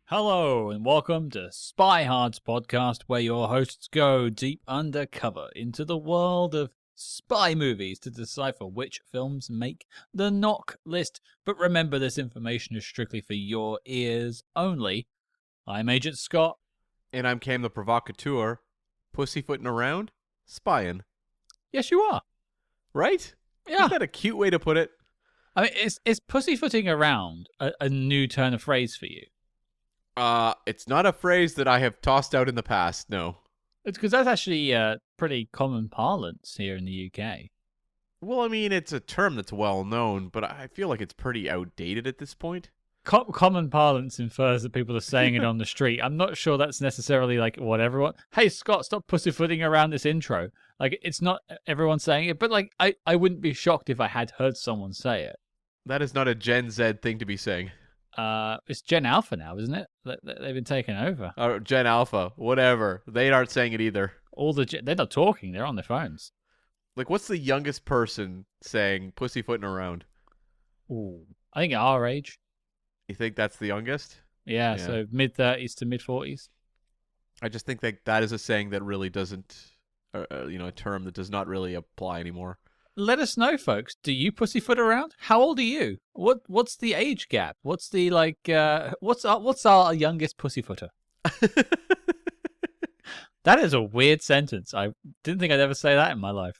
Hello and welcome to Spyhards podcast, where your hosts go deep undercover into the world of spy movies to decipher which films make the knock list. But remember, this information is strictly for your ears only. I'm Agent Scott. And I'm Cam the Provocateur, pussyfooting around, spying. Yes, you are. Right? Yeah. Isn't that a cute way to put it? I mean, is pussyfooting around a new turn of phrase for you? It's not a phrase that I have tossed out in the past, no. It's because that's actually pretty common parlance here in the UK. Well, I mean, it's a term that's well known, but I feel like it's pretty outdated at this point. Common parlance infers that people are saying it on the street. I'm not sure that's necessarily like what everyone. Hey Scott, stop pussyfooting around this intro. Like, it's not everyone saying it, but like I wouldn't be shocked if I had heard someone say it. That is not a Gen Z thing to be saying. It's Gen Alpha now, isn't it? They've been taken over. Or Gen Alpha, whatever. They aren't saying it either. They're not talking. They're on their phones. Like, what's the youngest person saying pussyfooting around? Ooh, I think our age. You think that's the youngest? Yeah. So mid-30s to mid-40s. I just think that is a saying that really doesn't, a term that does not really apply anymore. Let us know, folks. Do you pussyfoot around? How old are you? What's the age gap? What's the what's our youngest pussyfooter? That is a weird sentence. I didn't think I'd ever say that in my life.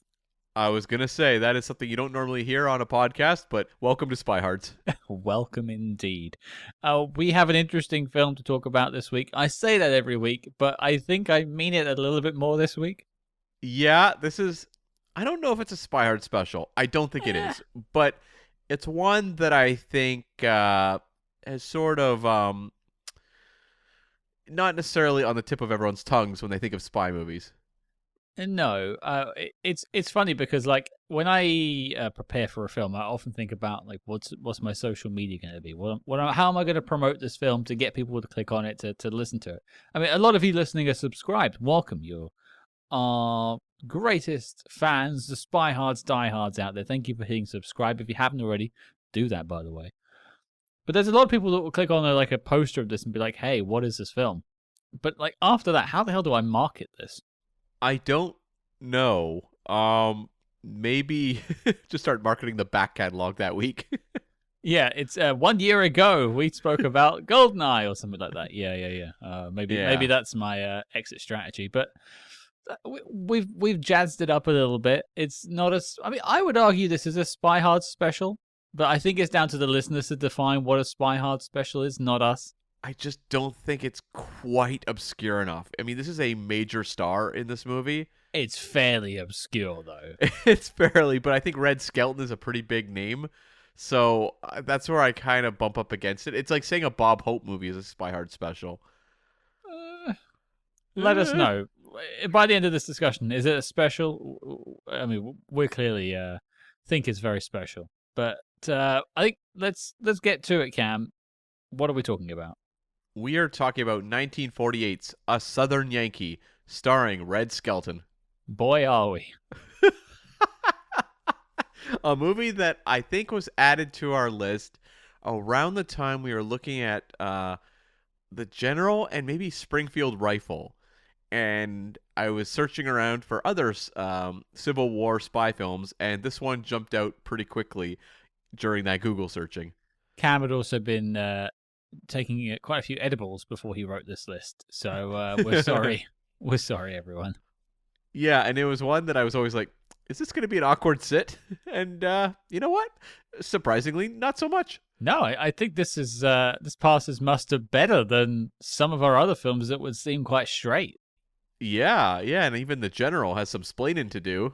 I was going to say, that is something you don't normally hear on a podcast, but welcome to Spyhards. Welcome indeed. We have an interesting film to talk about this week. I say that every week, but I think I mean it a little bit more this week. Yeah, I don't know if it's a Spyhard special. I don't think it is, but it's one that I think has sort of not necessarily on the tip of everyone's tongues when they think of spy movies. No, it's funny because like when I prepare for a film, I often think about like what's my social media going to be? How am I going to promote this film to get people to click on it to listen to it? I mean, a lot of you listening are subscribed. Welcome, you're our greatest fans, the Spyhards diehards out there. Thank you for hitting subscribe. If you haven't already, do that, by the way. But there's a lot of people that will click on a poster of this and be like, "Hey, what is this film?" But like after that, how the hell do I market this? I don't know. Maybe just start marketing the back catalog that week. Yeah, it's 1 year ago we spoke about Goldeneye or something like that. Yeah. Maybe that's my exit strategy. But we've jazzed it up a little bit. It's not I mean, I would argue this is a Spyhard special, but I think it's down to the listeners to define what a Spyhard special is, not us. I just don't think it's quite obscure enough. I mean, this is a major star in this movie. It's fairly obscure, though. It's fairly, but I think Red Skelton is a pretty big name. So that's where I kind of bump up against it. It's like saying a Bob Hope movie is a Spyhard special. Let us know. By the end of this discussion, is it a special? I mean, we clearly think it's very special. But I think let's get to it, Cam. What are we talking about? We are talking about 1948's A Southern Yankee, starring Red Skelton. Boy, are we. A movie that I think was added to our list around the time we were looking at the General and maybe Springfield Rifle. And I was searching around for other Civil War spy films, and this one jumped out pretty quickly during that Google searching. Cam had also been taking quite a few edibles before he wrote this list, so we're sorry. We're sorry, everyone. Yeah, and it was one that I was always like, is this going to be an awkward sit? And you know what? Surprisingly, not so much. No, I think this passes muster better than some of our other films that would seem quite straight. Yeah, and even the General has some splaining to do.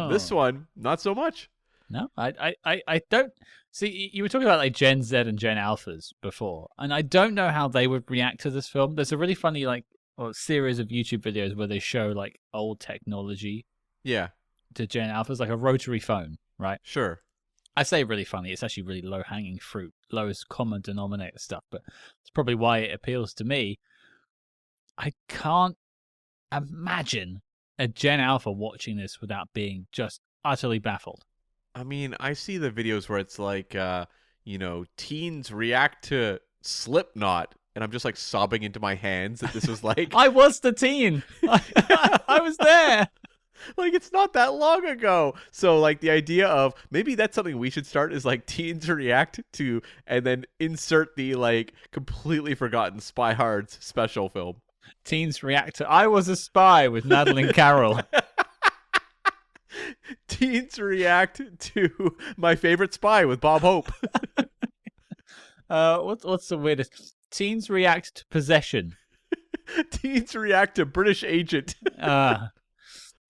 This one, not so much. No, I don't see. You were talking about like Gen Z and Gen Alphas before, and I don't know how they would react to this film. There's a really funny series of YouTube videos where they show like old technology. Yeah. To Gen Alphas, like a rotary phone, right? Sure. I say really funny. It's actually really low hanging fruit, lowest common denominator stuff, but it's probably why it appeals to me. I can't imagine a Gen Alpha watching this without being just utterly baffled. I mean, I see the videos where it's like, teens react to Slipknot and I'm just like sobbing into my hands that this was like I was the teen. I was there. like it's not that long ago. So like the idea of maybe that's something we should start is like teens react to, and then insert the like completely forgotten Spyhards special film. Teens react to I Was a Spy with Madeline Carroll. Teens react to My Favorite Spy with Bob Hope. What's the weirdest? Teens react to Possession. Teens react to British Agent.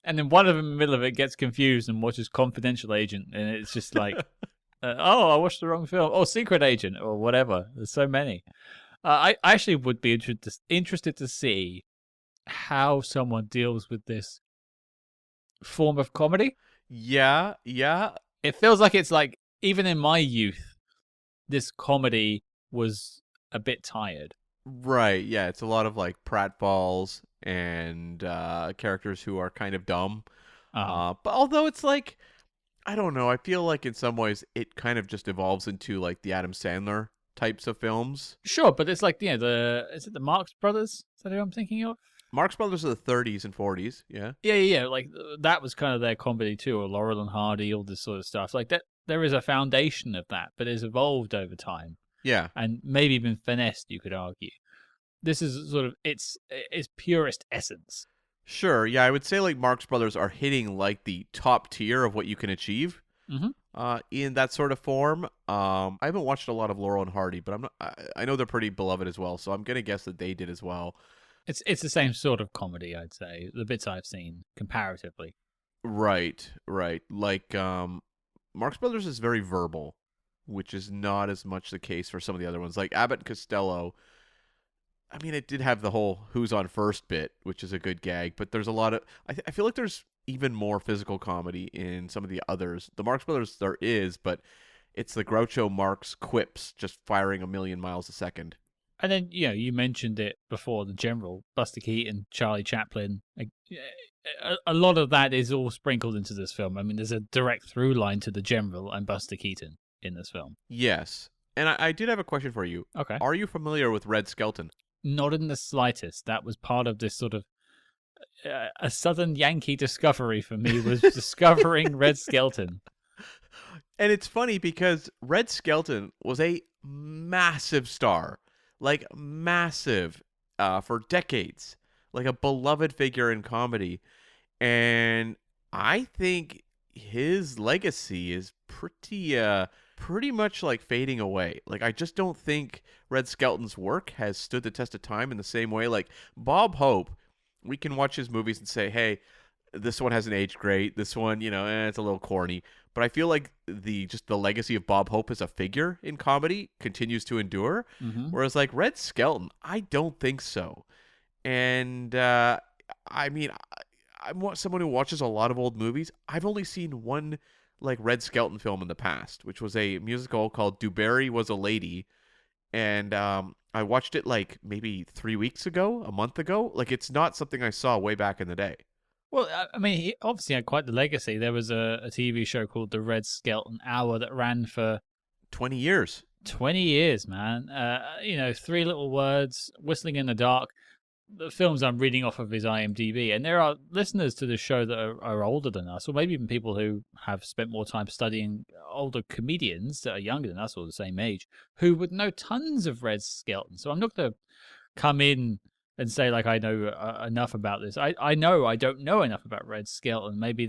And then one of them in the middle of it gets confused and watches Confidential Agent, and it's just like, oh, I watched the wrong film. Oh, Secret Agent, or whatever. There's so many. I actually would be interested to see how someone deals with this form of comedy. Yeah. It feels like it's like, even in my youth, this comedy was a bit tired. Right, yeah, it's a lot of like pratfalls and characters who are kind of dumb. But although it's like, I don't know, I feel like in some ways it kind of just evolves into like the Adam Sandler types of films. Sure, but it's like, is it the Marx Brothers? Is that who I'm thinking of? Marx Brothers are the 30s and 40s, yeah. Yeah. Like that was kind of their comedy too, or Laurel and Hardy, all this sort of stuff. Like that, there is a foundation of that, but it's evolved over time. Yeah. And maybe even finessed, you could argue. This is sort of its purest essence. Sure, yeah, I would say like Marx Brothers are hitting like the top tier of what you can achieve in that sort of form. I haven't watched a lot of Laurel and Hardy, but I know they're pretty beloved as well, so I'm gonna guess that they did as well. It's the same sort of comedy, I'd say. The bits I've seen comparatively. Right. Like Marx Brothers is very verbal, which is not as much the case for some of the other ones. Like Abbott and Costello, I mean, it did have the whole "who's on first" bit, which is a good gag, but there's a lot of I feel like there's even more physical comedy in some of the others. The Marx Brothers there is, but it's the Groucho Marx quips just firing a million miles a second. And then, you mentioned it before, the General, Buster Keaton, Charlie Chaplin. Like, a lot of that is all sprinkled into this film. I mean, there's a direct through line to the General and Buster Keaton in this film. Yes. And I did have a question for you. Okay. Are you familiar with Red Skelton? Not in the slightest. That was part of this sort of a Southern Yankee discovery for me, was discovering Red Skelton. And it's funny because Red Skelton was a massive star, like massive, for decades, like a beloved figure in comedy. And I think his legacy is pretty much like fading away. Like, I just don't think Red Skelton's work has stood the test of time in the same way. Like Bob Hope, we can watch his movies and say, hey, this one hasn't aged great. This one, it's a little corny. But I feel like the legacy of Bob Hope as a figure in comedy continues to endure. Mm-hmm. Whereas like Red Skelton, I don't think so. And I mean, I'm someone who watches a lot of old movies. I've only seen one like Red Skelton film in the past, which was a musical called Dewberry Was a Lady. And I watched it like maybe 3 weeks ago, a month ago. Like, it's not something I saw way back in the day. Well, I mean, he obviously had quite the legacy. There was a TV show called The Red Skelton Hour that ran for 20 years. 20 years, man. Three Little Words, Whistling in the Dark. The films I'm reading off of his IMDb, and there are listeners to the show that are older than us, or maybe even people who have spent more time studying older comedians that are younger than us or the same age, who would know tons of Red Skelton. So I'm not going to come in and say like I know enough about this. I know I don't know enough about Red Skelton. Maybe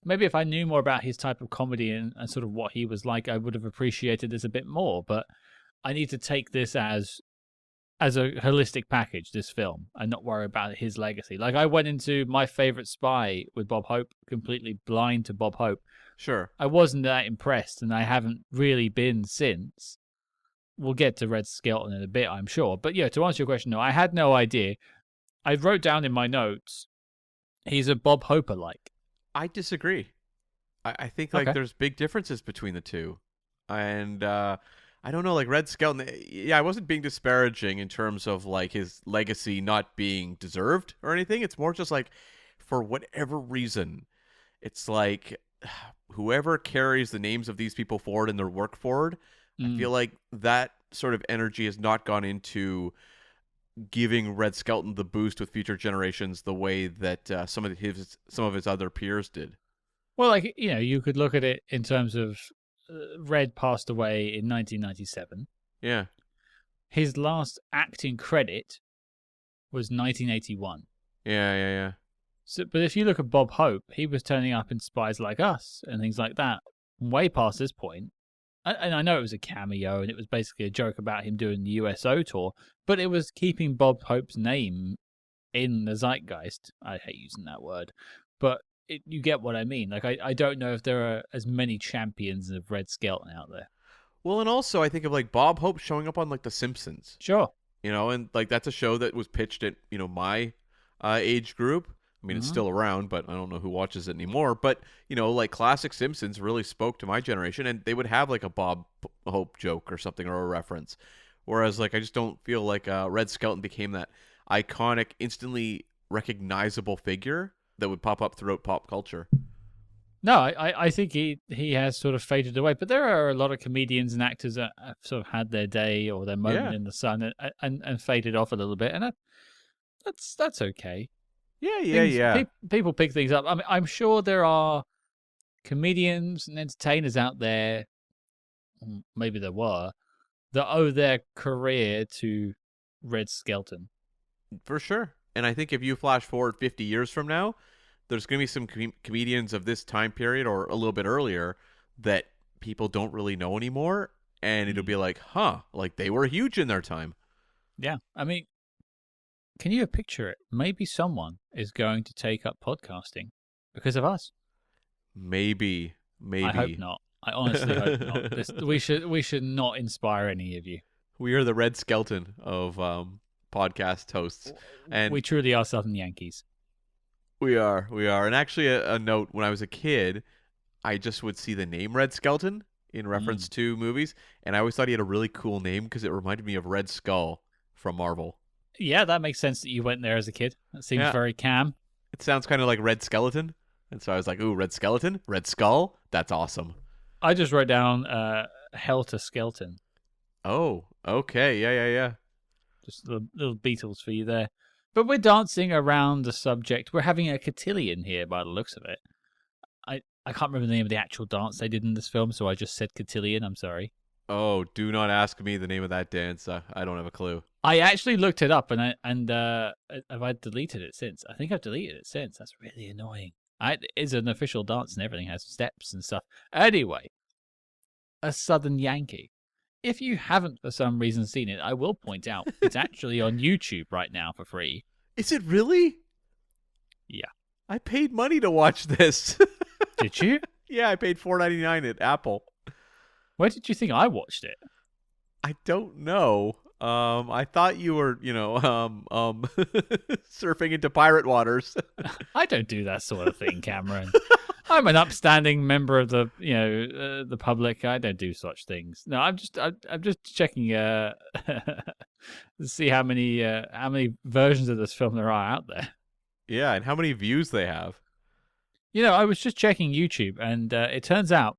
if I knew more about his type of comedy and sort of what he was like, I would have appreciated this a bit more. But I need to take this as a holistic package, this film, and not worry about his legacy. Like, I went into My Favorite Spy with Bob Hope, completely blind to Bob Hope. Sure. I wasn't that impressed, and I haven't really been since. We'll get to Red Skelton in a bit, I'm sure. But yeah, to answer your question, no, I had no idea. I wrote down in my notes, he's a Bob Hope-alike. I disagree. I think like there's big differences between the two. And I don't know, like Red Skelton, I wasn't being disparaging in terms of like his legacy not being deserved or anything. It's more just like, for whatever reason, it's like whoever carries the names of these people forward and their work forward, I feel like that sort of energy has not gone into giving Red Skelton the boost with future generations the way that some of his other peers did. Well, like, you could look at it in terms of Red passed away in 1997. Yeah. His last acting credit was 1981. Yeah. So, but if you look at Bob Hope, he was turning up in Spies Like Us and things like that way past this point. And I know it was a cameo and it was basically a joke about him doing the USO tour, but it was keeping Bob Hope's name in the zeitgeist. I hate using that word, but you get what I mean. Like, I don't know if there are as many champions of Red Skelton out there. Well, and also I think of like Bob Hope showing up on like The Simpsons. Sure. And like that's a show that was pitched at, my age group. I mean, it's still around, but I don't know who watches it anymore. But, like classic Simpsons really spoke to my generation, and they would have like a Bob Hope joke or something or a reference. Whereas, like, I just don't feel like Red Skelton became that iconic, instantly recognizable figure that would pop up throughout pop culture. No, I think he has sort of faded away. But there are a lot of comedians and actors that have sort of had their day or their moment in the sun and faded off a little bit. And that's okay. Yeah. People pick things up. I mean, I'm sure there are comedians and entertainers out there, maybe there were, that owe their career to Red Skelton. For sure. And I think if you flash forward 50 years from now, there's going to be some comedians of this time period or a little bit earlier that people don't really know anymore. And it'll be like, like they were huge in their time. Yeah. I mean, can you picture it? Maybe someone is going to take up podcasting because of us. Maybe. I hope not. I honestly hope not. We should not inspire any of you. We are the Red Skelton of podcast hosts, and we truly are Southern Yankees. We are. And actually, a note: when I was a kid, I just would see the name Red Skelton in reference to movies, and I always thought he had a really cool name because it reminded me of Red Skull from Marvel. Yeah, that makes sense that you went there as a kid. That seems very Cam. It sounds kind of like Red Skeleton. And so I was like, ooh, Red Skeleton? Red Skull? That's awesome. I just wrote down Helter Skelton. Oh, okay. Yeah. Just little Beatles for you there. But we're dancing around the subject. We're having a cotillion here by the looks of it. I can't remember the name of the actual dance they did in this film, so I just said cotillion. I'm sorry. Oh, do not ask me the name of that dance. I don't have a clue. I actually looked it up, and have I deleted it since? I think I've deleted it since. That's really annoying. It is an official dance and everything has steps and stuff. Anyway, A Southern Yankee. If you haven't for some reason seen it, I will point out it's actually on YouTube right now for free. Is it really? Yeah. I paid money to watch this. Did you? Yeah, I paid $4.99 at Apple. Where did you think I watched it? I don't know. I thought you were, surfing into pirate waters. I don't do that sort of thing, Cameron. I'm an upstanding member of the, the public. I don't do such things. No, I'm just checking to see how many versions of this film there are out there. Yeah, and how many views they have. I was just checking YouTube, and it turns out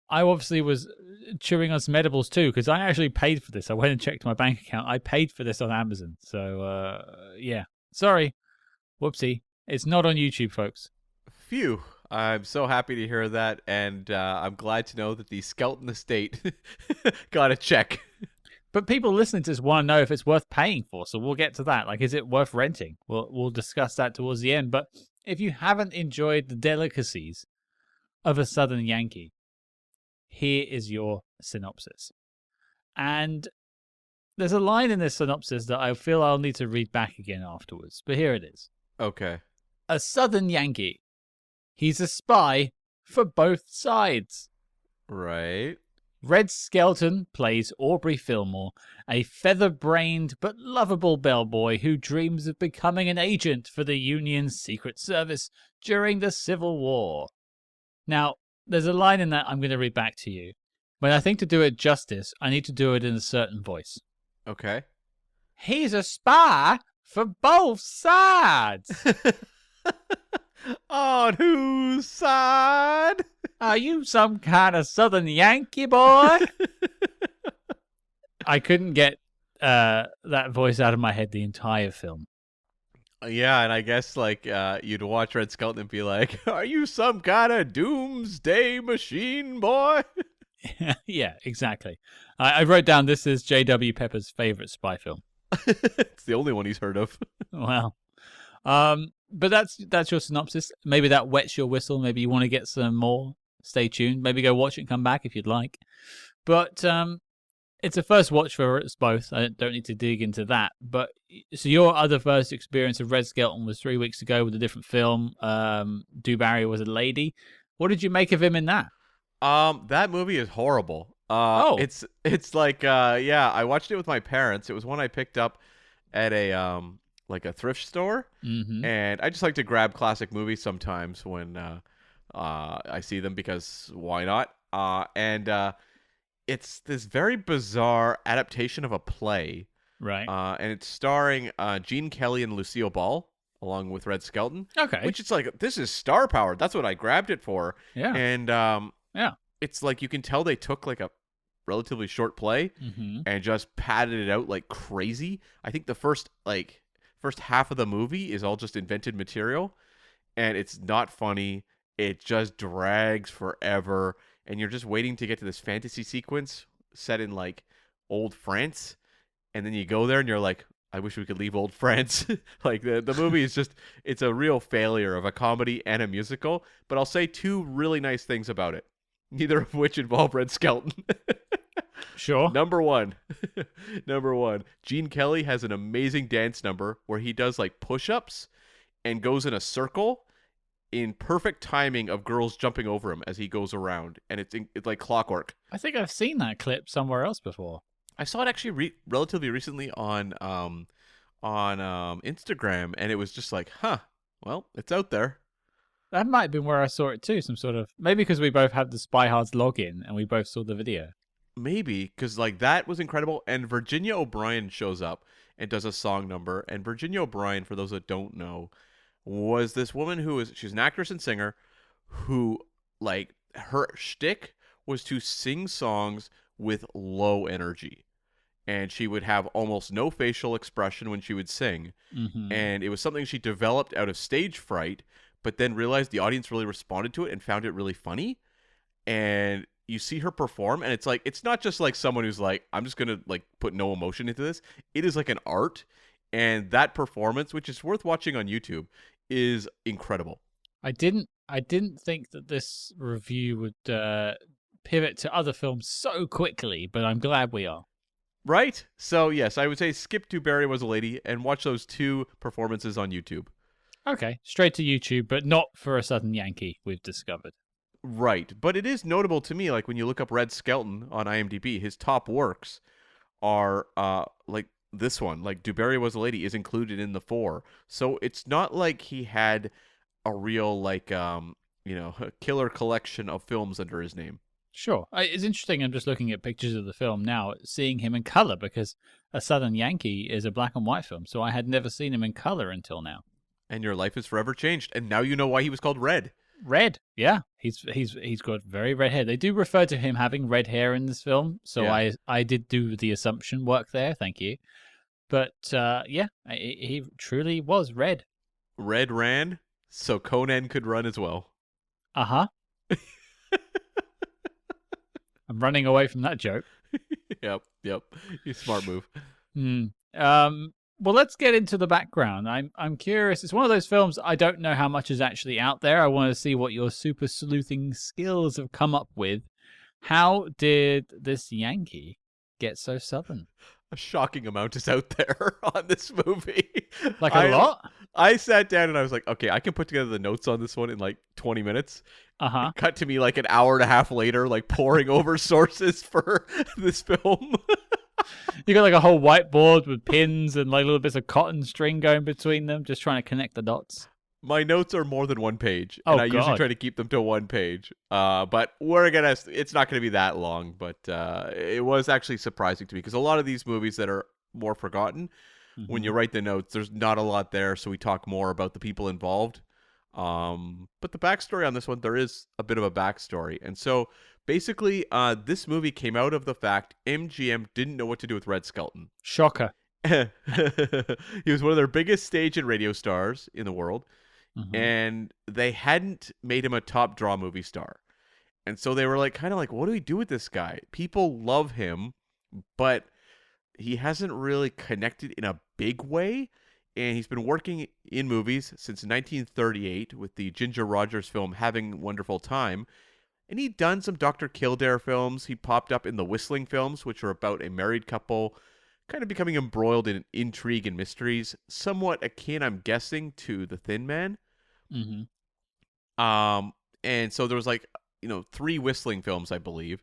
I obviously was chewing on some edibles too, because I actually paid for this. I went and checked my bank account. I paid for this on Amazon. So, yeah. Sorry. Whoopsie. It's not on YouTube, folks. Phew. I'm so happy to hear that, and I'm glad to know that the Skelton estate got a check. But people listening to this want to know if it's worth paying for, so we'll get to that. Like, is it worth renting? We'll discuss that towards the end. But if you haven't enjoyed the delicacies of A Southern Yankee, here is your synopsis. And there's a line in this synopsis that I feel I'll need to read back again afterwards. But here it is. Okay. A Southern Yankee. He's a spy for both sides. Right. Red Skelton plays Aubrey Fillmore, a feather-brained but lovable bellboy who dreams of becoming an agent for the Union's Secret Service during the Civil War. Now, there's a line in that I'm going to read back to you. But I think to do it justice, I need to do it in a certain voice. Okay. He's a spy for both sides. On whose side? Are you some kind of Southern Yankee boy? I couldn't get that voice out of my head the entire film. Yeah, and I guess like you'd watch Red Skelton and be like, "Are you some kind of doomsday machine, boy?" Yeah, exactly. I wrote down this is J.W. Pepper's favorite spy film. It's the only one he's heard of. Well, but that's your synopsis. Maybe that wets your whistle. Maybe you want to get some more. Stay tuned. Maybe go watch it and come back if you'd like. But it's a first watch for us both. I don't need to dig into that. But so your other first experience of Red Skelton was 3 weeks ago with a different film. Du Barry was a lady. What did you make of him in that? That movie is horrible. Oh. It's like yeah, I watched it with my parents. It was one I picked up at a like a thrift store, and I just like to grab classic movies sometimes when I see them because why not? And it's this very bizarre adaptation of a play, Right. and it's starring Gene Kelly and Lucille Ball along with Red Skelton. Okay. Which it's like this is star power. That's what I grabbed it for. Yeah. And Yeah. it's like you can tell they took like a relatively short play and just padded it out like crazy. I think the first half of the movie is all just invented material, and it's not funny. It just drags forever, and you're just waiting to get to this fantasy sequence set in like old France, and then you go there and you're like, I wish we could leave old France. Like the movie is just, it's a real failure of a comedy and a musical. But I'll say two really nice things about it, neither of which involve Red Skelton. Sure. Number one, Gene Kelly has an amazing dance number where he does like push-ups and goes in a circle in perfect timing of girls jumping over him as he goes around, and it's like clockwork. I think I've seen that clip somewhere else before. I saw it actually relatively recently on Instagram, and it was just like, huh, well, it's out there. That might have been where I saw it too. Some sort of, maybe because we both had the Spyhards login and we both saw the video. Maybe because like that was incredible, and Virginia O'Brien shows up and does a song number. And Virginia O'Brien, for those that don't know, was this woman she's an actress and singer who like her shtick was to sing songs with low energy. And she would have almost no facial expression when she would sing. And it was something she developed out of stage fright, but then realized the audience really responded to it and found it really funny. And you see her perform, and it's like, it's not just like someone who's like, I'm just going to like put no emotion into this. It is like an art. And that performance, which is worth watching on YouTube, is incredible. I didn't think that this review would pivot to other films so quickly, but I'm glad we are. Right? So, yes, I would say skip to Barry Was a Lady and watch those two performances on YouTube. Okay, straight to YouTube, but not for A Southern Yankee, we've discovered. Right. But it is notable to me, like when you look up Red Skelton on IMDb, his top works are like this one. Like Du Barry Was a Lady is included in the 4. So it's not like he had a real like killer collection of films under his name. Sure. It's interesting. I'm just looking at pictures of the film now, seeing him in color, because A Southern Yankee is a black and white film. So I had never seen him in color until now. And your life is forever changed. And now you know why he was called Red. Red, yeah. He's got very red hair. They do refer to him having red hair in this film. So Yeah. I did do the assumption work there. Thank you. But yeah, he truly was red. Red ran so Conan could run as well. Uh-huh. I'm running away from that joke. Yep. Smart move. Well, let's get into the background. I'm curious. It's one of those films I don't know how much is actually out there. I want to see what your super sleuthing skills have come up with. How did this Yankee get so southern? A shocking amount is out there on this movie. Like a lot? I sat down and I was like, okay, I can put together the notes on this one in like 20 minutes. Uh-huh. Cut to me like an hour and a half later, like poring over sources for this film. You got like a whole whiteboard with pins and like little bits of cotton string going between them, just trying to connect the dots. My notes are more than one page, Oh, and I usually God. try to keep them to one page. But it's not going to be that long, but it was actually surprising to me because a lot of these movies that are more forgotten, when you write the notes, there's not a lot there, so we talk more about the people involved. But the backstory on this one, there is a bit of a backstory. And so basically, this movie came out of the fact MGM didn't know what to do with Red Skelton. Shocker. He was one of their biggest stage and radio stars in the world, Mm-hmm. and they hadn't made him a top draw movie star. And so they were like, kind of like, what do we do with this guy? People love him, but he hasn't really connected in a big way. And he's been working in movies since 1938 with the Ginger Rogers film Having Wonderful Time. And he'd done some Dr. Kildare films. He popped up in the Whistling films, which are about a married couple kind of becoming embroiled in intrigue and mysteries, somewhat akin, I'm guessing, to The Thin Man. Mm-hmm. And so there was like, 3 Whistling films, I believe.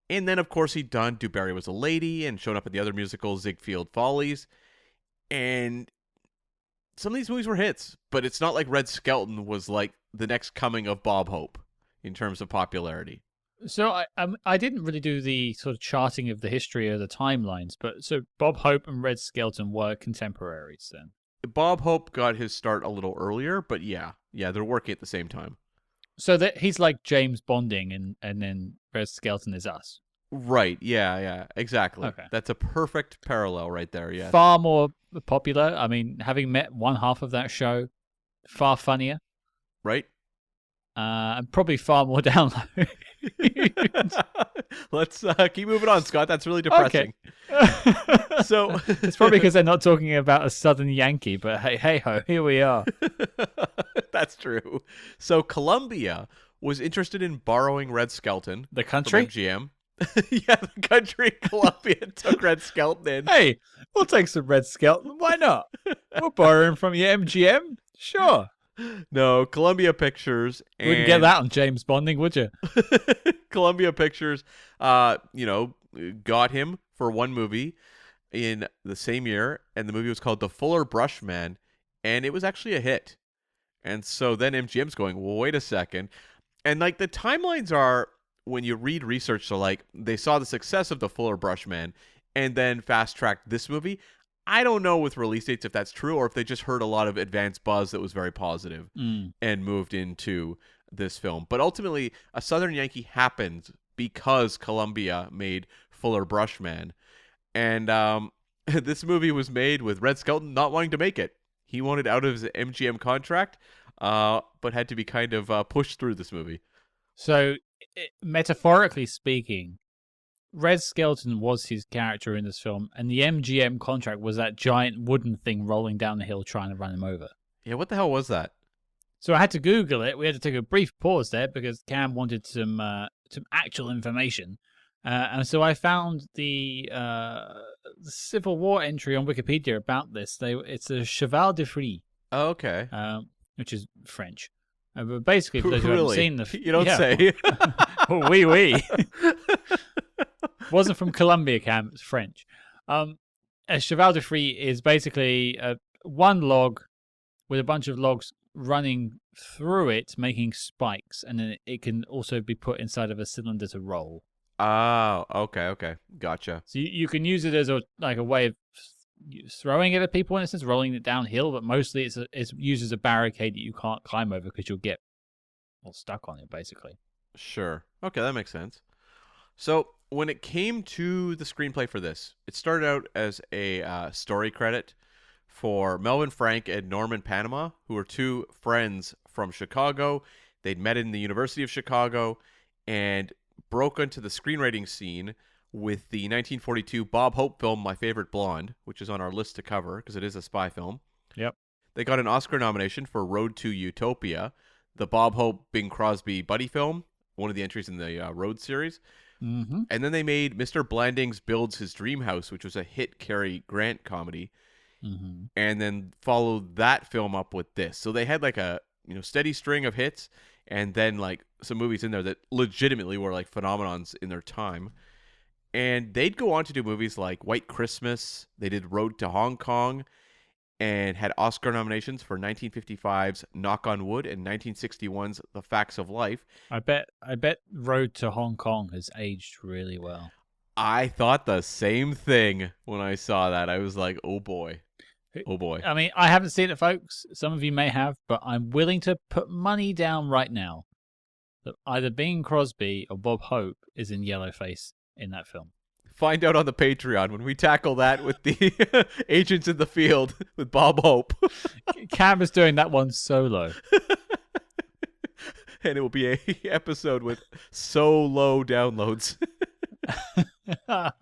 And then, of course, he'd done Do Barry Was a Lady and shown up in the other musical, Ziegfeld Follies. And some of these movies were hits, but it's not like Red Skelton was like the next coming of Bob Hope in terms of popularity. So I didn't really do the sort of charting of the history of the timelines, but so Bob Hope and Red Skelton were contemporaries then. Bob Hope got his start a little earlier, but yeah, they're working at the same time. So that he's like James Bonding, and then Red Skelton is us. Right? Yeah, exactly. Okay. That's a perfect parallel right there. Yeah. Far more popular. I mean, having met one half of that show, far funnier. Right. And probably far more download. Let's keep moving on, Scott. That's really depressing. Okay. So it's probably because they're not talking about A Southern Yankee, but hey ho, here we are. That's true. So Columbia was interested in borrowing Red Skelton, The country? from MGM. Yeah, the country Columbia took Red Skelton in. Hey, we'll take some Red Skelton. Why not? We'll borrow him from your MGM. Sure. No, Columbia Pictures. Wouldn't get that on James Bonding, would you? Columbia Pictures, got him for one movie in the same year, and the movie was called The Fuller Brush Man, and it was actually a hit. And so then MGM's going, well, wait a second. And like the timelines are, when you read research, so like they saw the success of The Fuller Brush Man and then fast-tracked this movie. I don't know with release dates if that's true or if they just heard a lot of advanced buzz that was very positive and moved into this film. But ultimately, A Southern Yankee happened because Columbia made Fuller Brush Man. And this movie was made with Red Skelton not wanting to make it. He wanted out of his MGM contract, but had to be kind of pushed through this movie. So, metaphorically speaking, Red Skelton was his character in this film, and the MGM contract was that giant wooden thing rolling down the hill trying to run him over. Yeah, what the hell was that? So I had to Google it. We had to take a brief pause there because Cam wanted some actual information. And so I found the Civil War entry on Wikipedia about this. It's a cheval de frise. Oh, okay. Which is French. But basically, for those who haven't seen the... You don't say. Oui. Wasn't from Colombia, Cam. It's French. A cheval de frise is basically one log with a bunch of logs running through it, making spikes, and then it can also be put inside of a cylinder to roll. Oh, okay. Gotcha. So you can use it as a way of throwing it at people, in a sense, rolling it downhill, but mostly it's used as a barricade that you can't climb over because you'll get stuck on it, basically. Sure. Okay, that makes sense. So when it came to the screenplay for this, it started out as a story credit for Melvin Frank and Norman Panama, who were two friends from Chicago. They'd met in the University of Chicago and broke into the screenwriting scene with the 1942 Bob Hope film My Favorite Blonde, which is on our list to cover because it is a spy film. Yep. They got an Oscar nomination for Road to Utopia, the Bob Hope Bing Crosby buddy film, one of the entries in the Road series. Mm-hmm. And then they made Mr. Blandings Builds His Dream House, which was a hit Cary Grant comedy. Mm-hmm. And then followed that film up with this. So they had like a steady string of hits, and then like some movies in there that legitimately were like phenomenons in their time. And they'd go on to do movies like White Christmas. They did Road to Hong Kong, and had Oscar nominations for 1955's Knock on Wood and 1961's The Facts of Life. I bet Road to Hong Kong has aged really well. I thought the same thing when I saw that. I was like, oh boy. Oh boy. I mean, I haven't seen it, folks. Some of you may have, but I'm willing to put money down right now that either Bing Crosby or Bob Hope is in yellowface in that film. Find out on the Patreon when we tackle that with the Agents in the Field with Bob Hope. Cam is doing that one solo. And it will be a episode with so low downloads. And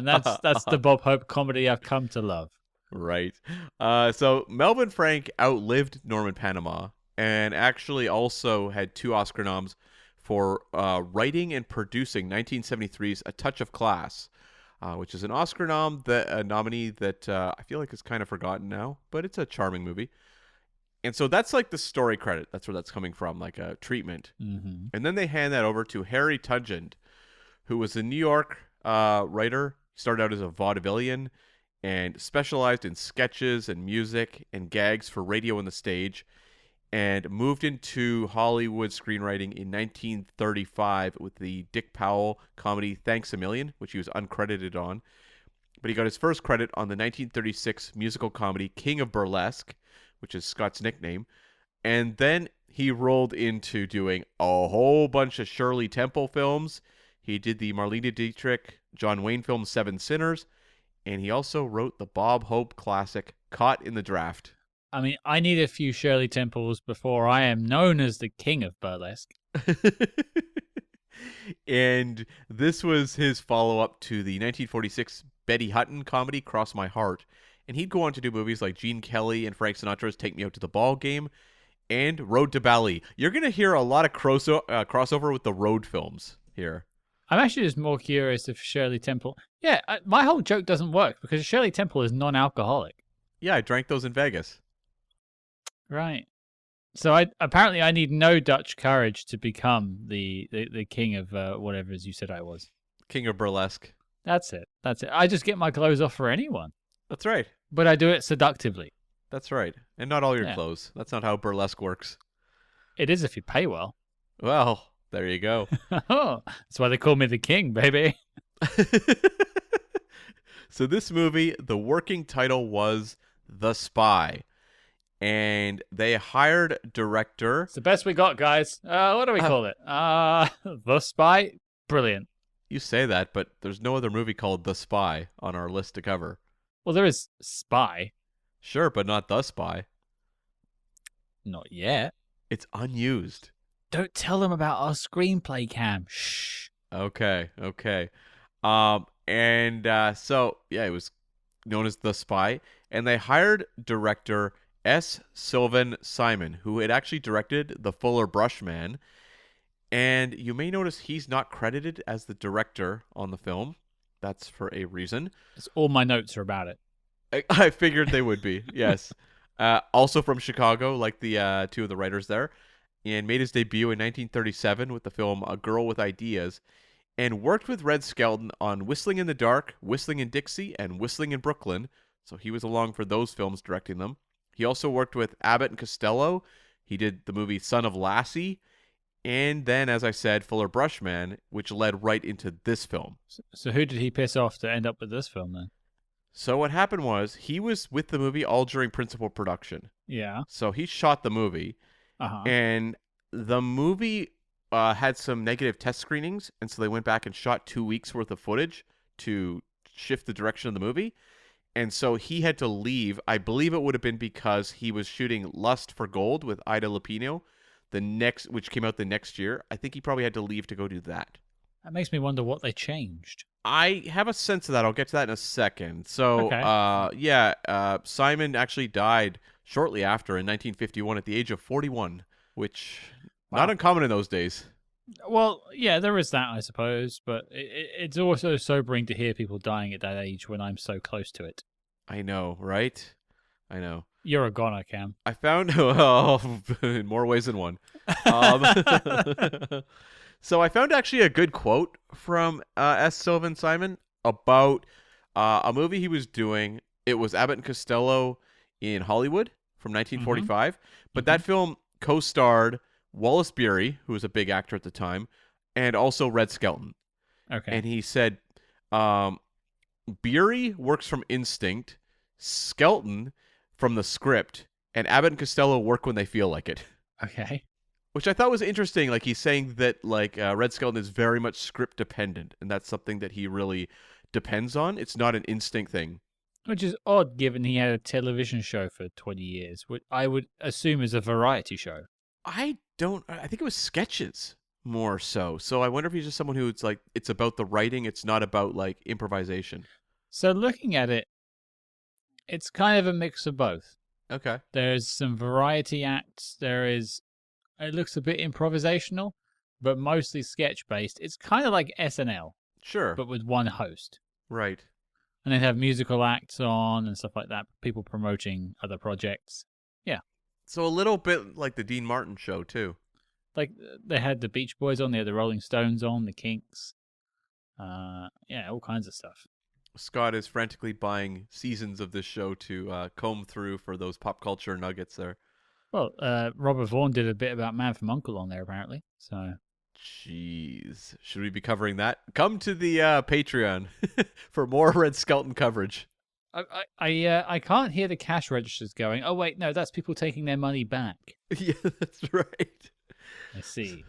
that's the Bob Hope comedy I've come to love. Right. So Melvin Frank outlived Norman Panama and actually also had 2 Oscar noms for writing and producing 1973's A Touch of Class, which is an Oscar nominee that I feel like is kind of forgotten now, but it's a charming movie. And so that's like the story credit. That's where that's coming from, like a treatment. Mm-hmm. And then they hand that over to Harry Tugend, who was a New York writer. He started out as a vaudevillian and specialized in sketches and music and gags for radio and the stage, and moved into Hollywood screenwriting in 1935 with the Dick Powell comedy Thanks a Million, which he was uncredited on. But he got his first credit on the 1936 musical comedy King of Burlesque, which is Scott's nickname. And then he rolled into doing a whole bunch of Shirley Temple films. He did the Marlene Dietrich, John Wayne film Seven Sinners, and he also wrote the Bob Hope classic Caught in the Draft. I mean, I need a few Shirley Temples before I am known as the king of burlesque. And this was his follow-up to the 1946 Betty Hutton comedy Cross My Heart. And he'd go on to do movies like Gene Kelly and Frank Sinatra's Take Me Out to the Ball Game and Road to Bali. You're going to hear a lot of crossover with the Road films here. I'm actually just more curious if Shirley Temple... Yeah, my whole joke doesn't work because Shirley Temple is non-alcoholic. Yeah, I drank those in Vegas. Right. So apparently I need no Dutch courage to become the king of whatever as you said I was. King of Burlesque. That's it. I just get my clothes off for anyone. That's right. But I do it seductively. That's right. And not all your clothes. That's not how burlesque works. It is if you pay well. Well, there you go. That's why they call me the king, baby. So this movie, the working title was The Spy. And they hired director... It's the best we got, guys. What do we call it? The Spy? Brilliant. You say that, but there's no other movie called The Spy on our list to cover. Well, there is Spy. Sure, but not The Spy. Not yet. It's unused. Don't tell them about our screenplay, Cam. Shh. Okay. So, yeah, it was known as The Spy. And they hired director S. Sylvan Simon, who had actually directed The Fuller Brush Man. And you may notice he's not credited as the director on the film. That's for a reason. All my notes are about it. I figured they would be, yes. Also from Chicago, like the 2 of the writers there. And made his debut in 1937 with the film A Girl with Ideas. And worked with Red Skelton on Whistling in the Dark, Whistling in Dixie, and Whistling in Brooklyn. So he was along for those films directing them. He also worked with Abbott and Costello. He did the movie Son of Lassie. And then, as I said, Fuller Brush Man, which led right into this film. So who did he piss off to end up with this film then? So what happened was he was with the movie all during principal production. Yeah. So he shot the movie. Uh-huh. And the movie had some negative test screenings. And so they went back and shot 2 weeks worth of footage to shift the direction of the movie. And so he had to leave. I believe it would have been because he was shooting Lust for Gold with Ida Lupino, which came out the next year. I think he probably had to leave to go do that. That makes me wonder what they changed. I have a sense of that. I'll get to that in a second. So, okay. Simon actually died shortly after in 1951 at the age of 41, which not uncommon in those days. Well, yeah, there is that, I suppose, but it's also sobering to hear people dying at that age when I'm so close to it. I know, right? I know. You're a goner, Cam. I found in more ways than one. So I found actually a good quote from S. Sylvan Simon about a movie he was doing. It was Abbott and Costello in Hollywood from 1945. But that film co-starred Wallace Beery, who was a big actor at the time, and also Red Skelton. Okay. And he said, Beery works from instinct, Skelton from the script, and Abbott and Costello work when they feel like it. Okay. Which I thought was interesting. Like, he's saying that, like, Red Skelton is very much script dependent, and that's something that he really depends on. It's not an instinct thing. Which is odd, given he had a television show for 20 years, which I would assume is a variety show. I think it was sketches more so. So I wonder if he's just someone who's like, it's about the writing, it's not about, like, improvisation. So looking at it, it's kind of a mix of both. Okay. There's some variety acts. It looks a bit improvisational, but mostly sketch based. It's kind of like SNL, Sure. but with one host. Right. And they have musical acts on and stuff like that. People promoting other projects. Yeah. So a little bit like the Dean Martin show, too. Like they had the Beach Boys on, they had the Rolling Stones on, the Kinks. Yeah, all kinds of stuff. Scott is frantically buying seasons of this show to comb through for those pop culture nuggets there. Well, Robert Vaughn did a bit about Man from U.N.C.L.E. on there, apparently. So, Jeez. Should we be covering that? Come to the Patreon for more Red Skelton coverage. I can't hear the cash registers going. Oh wait, no, that's people taking their money back. Yeah, that's right. I see.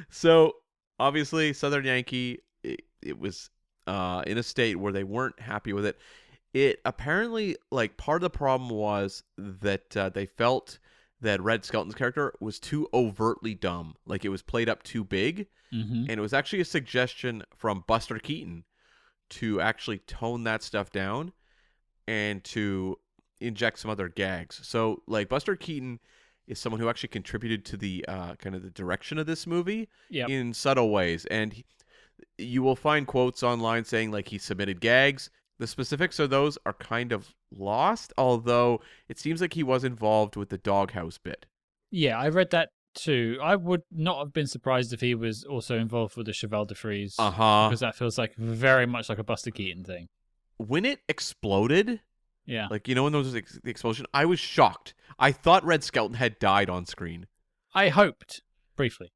So, obviously, Southern Yankee, it was in a state where they weren't happy with it. It apparently, like, part of the problem was that they felt that Red Skelton's character was too overtly dumb. Like, it was played up too big. Mm-hmm. And it was actually a suggestion from Buster Keaton to actually tone that stuff down and to inject some other gags. So, like, Buster Keaton is someone who actually contributed to the kind of the direction of this movie in subtle ways. And you will find quotes online saying, like, he submitted gags. The specifics of those are kind of lost, although it seems like he was involved with the doghouse bit. Yeah, I read that too. I would not have been surprised if he was also involved with the Cheval de Frise. Because that feels like very much like a Buster Keaton thing. When it exploded, yeah, like, you know, when there was the explosion, I was shocked. I thought Red Skelton had died on screen. I hoped, briefly.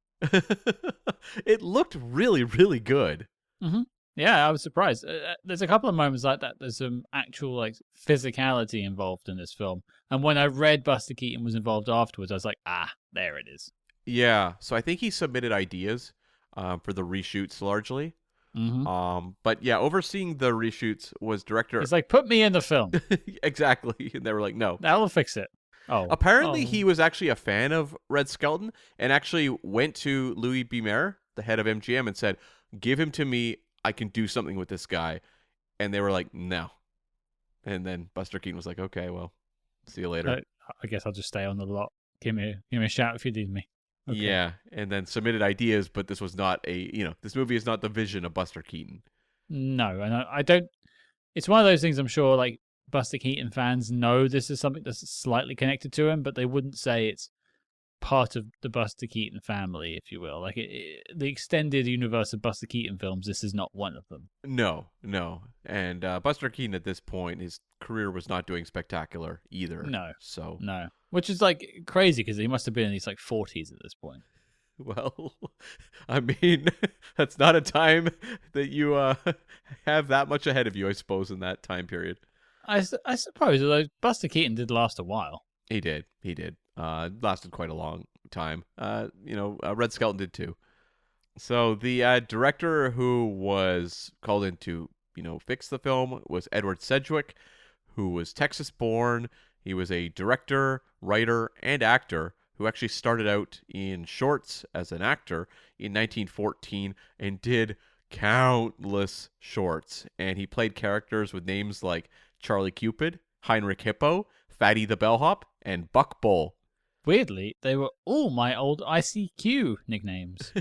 It looked really, really good. Mm-hmm. Yeah, I was surprised. There's a couple of moments like that. There's some actual, like, physicality involved in this film. And when I read Buster Keaton was involved afterwards, I was like, there it is. Yeah, so I think he submitted ideas for the reshoots largely. Mm-hmm. But yeah, overseeing the reshoots was director. It's like, put me in the film. Exactly. And they were like, no. That'll fix it. Oh. Apparently he was actually a fan of Red Skelton and actually went to Louis B. Mayer, the head of MGM, and said, give him to me. I can do something with this guy. And they were like, no. And then Buster Keaton was like, okay, well, see you later. I guess I'll just stay on the lot. Give me a shout if you need me. Okay. Yeah, and then submitted ideas, but this was not this movie is not the vision of Buster Keaton. No, and I don't. It's one of those things I'm sure, like, Buster Keaton fans know this is something that's slightly connected to him, but they wouldn't say it's part of the Buster Keaton family, if you will. Like, the extended universe of Buster Keaton films, this is not one of them. No. And Buster Keaton at this point, his career was not doing spectacular either. No. So. No. Which is, like, crazy because he must have been in his, like, 40s at this point. Well, I mean, that's not a time that you have that much ahead of you, I suppose, in that time period. I suppose, although Buster Keaton did last a while. He did. Lasted quite a long time. Red Skelton did too. So the director who was called in to, fix the film was Edward Sedgwick, who was Texas-born. He was a director, writer, and actor who actually started out in shorts as an actor in 1914 and did countless shorts. And he played characters with names like Charlie Cupid, Heinrich Hippo, Fatty the Bellhop, and Buck Bull. Weirdly, they were all my old ICQ nicknames.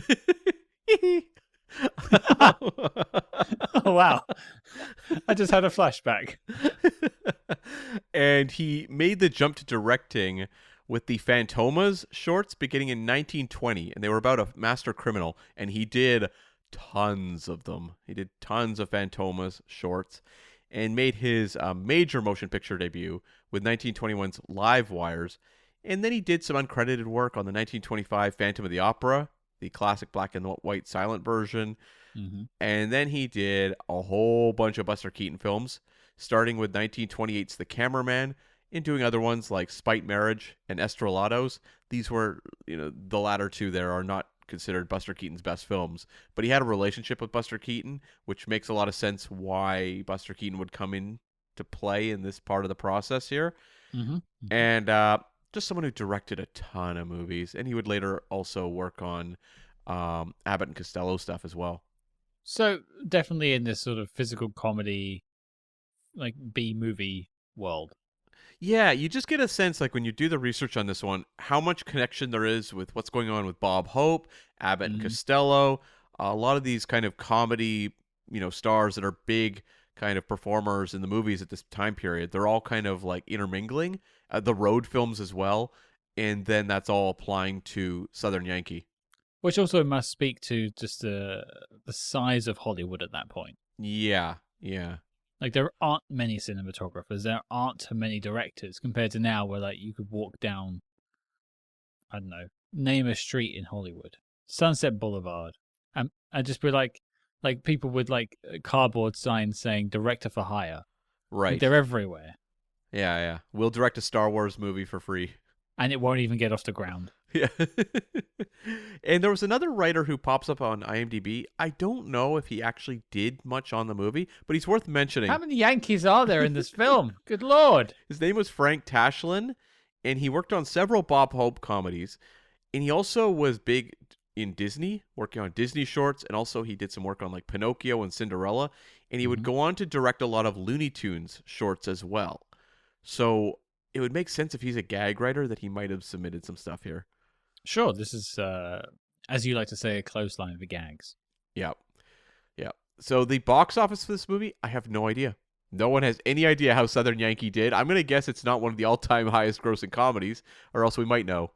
Oh, wow. I just had a flashback. And he made the jump to directing with the Fantomas shorts beginning in 1920. And they were about a master criminal. And he did tons of them. He did tons of Fantomas shorts. And made his major motion picture debut with 1921's Live Wires. And then he did some uncredited work on the 1925 Phantom of the Opera, the classic black and white silent version. Mm-hmm. And then he did a whole bunch of Buster Keaton films, starting with 1928's The Cameraman and doing other ones like Spite Marriage and Estrelados. These were, the latter two there are not considered Buster Keaton's best films, but he had a relationship with Buster Keaton, which makes a lot of sense why Buster Keaton would come in to play in this part of the process here. Mm-hmm. And just someone who directed a ton of movies, and he would later also work on Abbott and Costello stuff as well. So definitely in this sort of physical comedy, like B-movie world. Yeah, you just get a sense, like when you do the research on this one, how much connection there is with what's going on with Bob Hope, Abbott and Costello, a lot of these kind of comedy, stars that are big kind of performers in the movies at this time period. They're all kind of like intermingling, the road films as well, and then that's all applying to Southern Yankee. Which also must speak to just the size of Hollywood at that point. Yeah. Like, there aren't many cinematographers. There aren't too many directors compared to now where, like, you could walk down, I don't know, name a street in Hollywood. Sunset Boulevard. And just be like people with, like, cardboard signs saying director for hire. Right. Like, they're everywhere. Yeah. We'll direct a Star Wars movie for free. And it won't even get off the ground. Yeah. And there was another writer who pops up on IMDb. I don't know if he actually did much on the movie, but he's worth mentioning. How many Yankees are there in this film? Good Lord. His name was Frank Tashlin, and he worked on several Bob Hope comedies. And he also was big in Disney, working on Disney shorts, and also he did some work on like Pinocchio and Cinderella. And he would go on to direct a lot of Looney Tunes shorts as well. So it would make sense if he's a gag writer that he might have submitted some stuff here. Sure, this is, as you like to say, a close line for gags. Yep. So the box office for this movie, I have no idea. No one has any idea how Southern Yankee did. I'm going to guess it's not one of the all-time highest grossing comedies, or else we might know.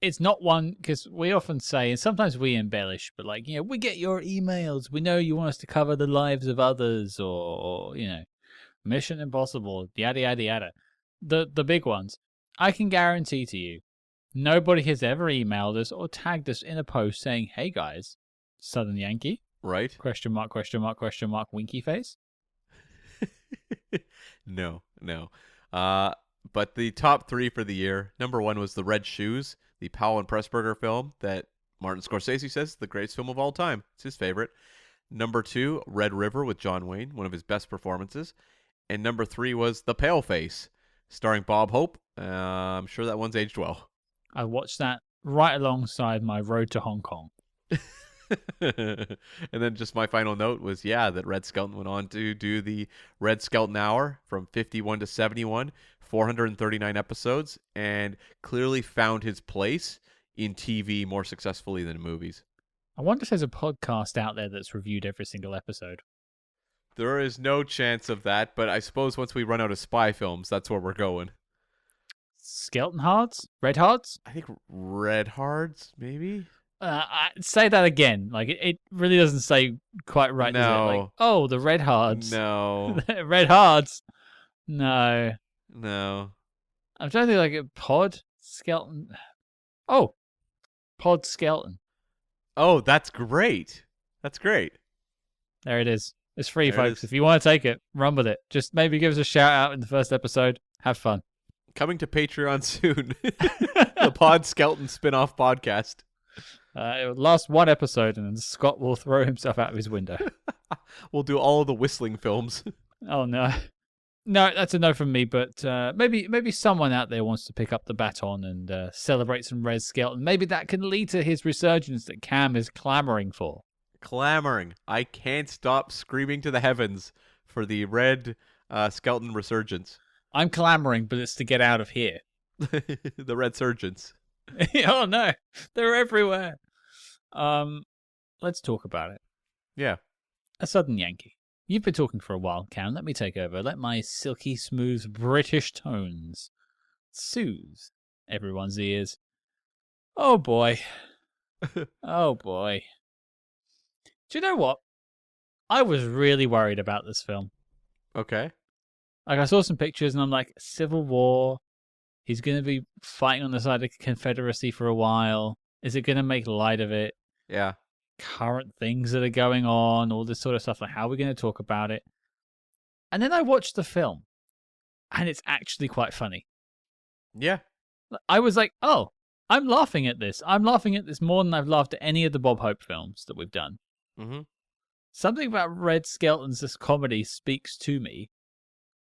It's not one, because we often say, and sometimes we embellish, but like, we get your emails. We know you want us to cover the lives of others, or Mission Impossible, yada, yada, yada. The big ones. I can guarantee to you, nobody has ever emailed us or tagged us in a post saying, hey guys, Southern Yankee? Right? Question mark, winky face? No. But the top three for the year, number one was The Red Shoes, the Powell and Pressburger film that Martin Scorsese says is the greatest film of all time. It's his favorite. Number two, Red River with John Wayne, one of his best performances. And number three was The Paleface, starring Bob Hope. I'm sure that one's aged well. I watched that right alongside my Road to Hong Kong. And then just my final note was, that Red Skelton went on to do the Red Skelton Hour from 51 to 71, 439 episodes, and clearly found his place in TV more successfully than in movies. I wonder if there's a podcast out there that's reviewed every single episode. There is no chance of that, but I suppose once we run out of spy films, that's where we're going. Skelton Hards? Red Hards? I think Red Hards, maybe? I say that again. Like, it really doesn't say quite right, does it? Like, oh, the Red Hards. No. Red Hards. No. I'm trying to think, like, a Pod Skelton. Oh, Pod Skelton. Oh, that's great. There it is. It's free, folks. If you want to take it, run with it. Just maybe give us a shout out in the first episode. Have fun. Coming to Patreon soon. The Pod Skelton spin-off podcast. It will last one episode, and then Scott will throw himself out of his window. We'll do all of the whistling films. Oh, no. No, that's a no from me, but maybe someone out there wants to pick up the baton and celebrate some Red Skelton. Maybe that can lead to his resurgence that Cam is clamoring for. I can't stop screaming to the heavens for the Red Skelton resurgence. I'm clamoring, but it's to get out of here. The Red Surgence. Oh, no. They're everywhere. Let's talk about it. Yeah. A Southern Yankee. You've been talking for a while, Cam. Let me take over. Let my silky smooth British tones soothe everyone's ears. Oh, boy. Oh, boy. Do you know what? I was really worried about this film. Okay. Like, I saw some pictures and I'm like, Civil War. He's going to be fighting on the side of the Confederacy for a while. Is it going to make light of it? Yeah. Current things that are going on, all this sort of stuff. Like, how are we going to talk about it? And then I watched the film, and it's actually quite funny. Yeah. I was like, oh, I'm laughing at this. I'm laughing at this more than I've laughed at any of the Bob Hope films that we've done. Mm-hmm. Something about Red Skelton's this comedy speaks to me.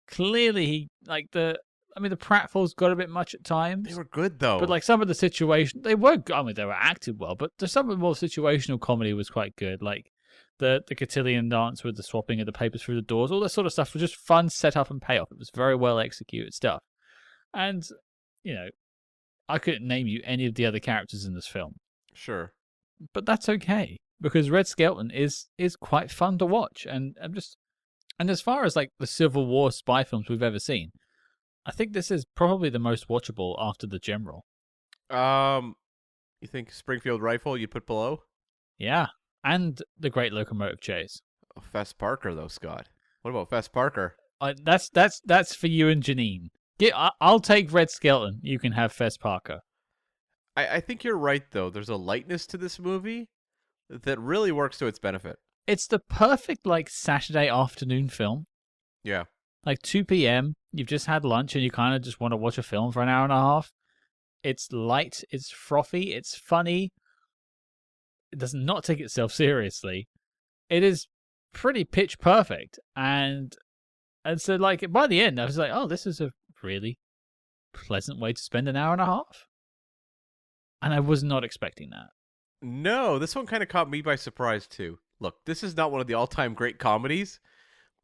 Clearly, the pratfalls got a bit much at times. They were good though. But like some of the situation, they were acted well, but some of the more situational comedy was quite good. Like the cotillion dance with the swapping of the papers through the doors, all that sort of stuff was just fun setup and payoff. It was very well executed stuff. And, I couldn't name you any of the other characters in this film. Sure. But that's okay, because Red Skelton is quite fun to watch. And as far as like the Civil War spy films we've ever seen, I think this is probably the most watchable after The General. You think Springfield Rifle you'd put below? Yeah, and The Great Locomotive Chase. Oh, Fess Parker though, Scott. What about Fess Parker? That's for you and Janine. I'll take Red Skelton. You can have Fess Parker. I think you're right though. There's a lightness to this movie that really works to its benefit. It's the perfect like Saturday afternoon film. Yeah. Like 2 p.m., you've just had lunch and you kind of just want to watch a film for an hour and a half. It's light, it's frothy, it's funny. It does not take itself seriously. It is pretty pitch perfect. And so like by the end, I was like, oh, this is a really pleasant way to spend an hour and a half. And I was not expecting that. No, this one kind of caught me by surprise too. Look, this is not one of the all-time great comedies,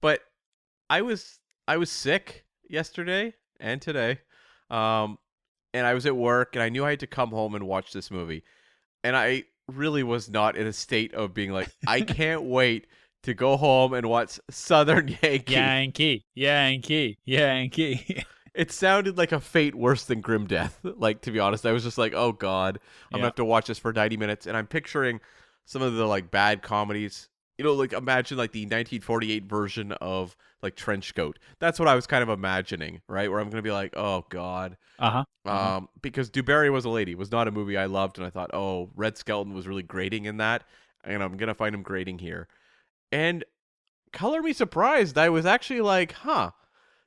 but I was sick yesterday and today, and I was at work, and I knew I had to come home and watch this movie, and I really was not in a state of being like, I can't wait to go home and watch Southern Yankee. Yankee. It sounded like a fate worse than grim death. Like, to be honest, I was just like, oh God, I'm gonna have to watch this for 90 minutes. And I'm picturing some of the like bad comedies, like imagine like the 1948 version of like Trenchcoat. That's what I was kind of imagining, right? Where I'm gonna be like, oh God. Because Du Barry Was a Lady was not a movie I loved. And I thought, oh, Red Skelton was really grating in that. And I'm gonna find him grating here. And color me surprised. I was actually like,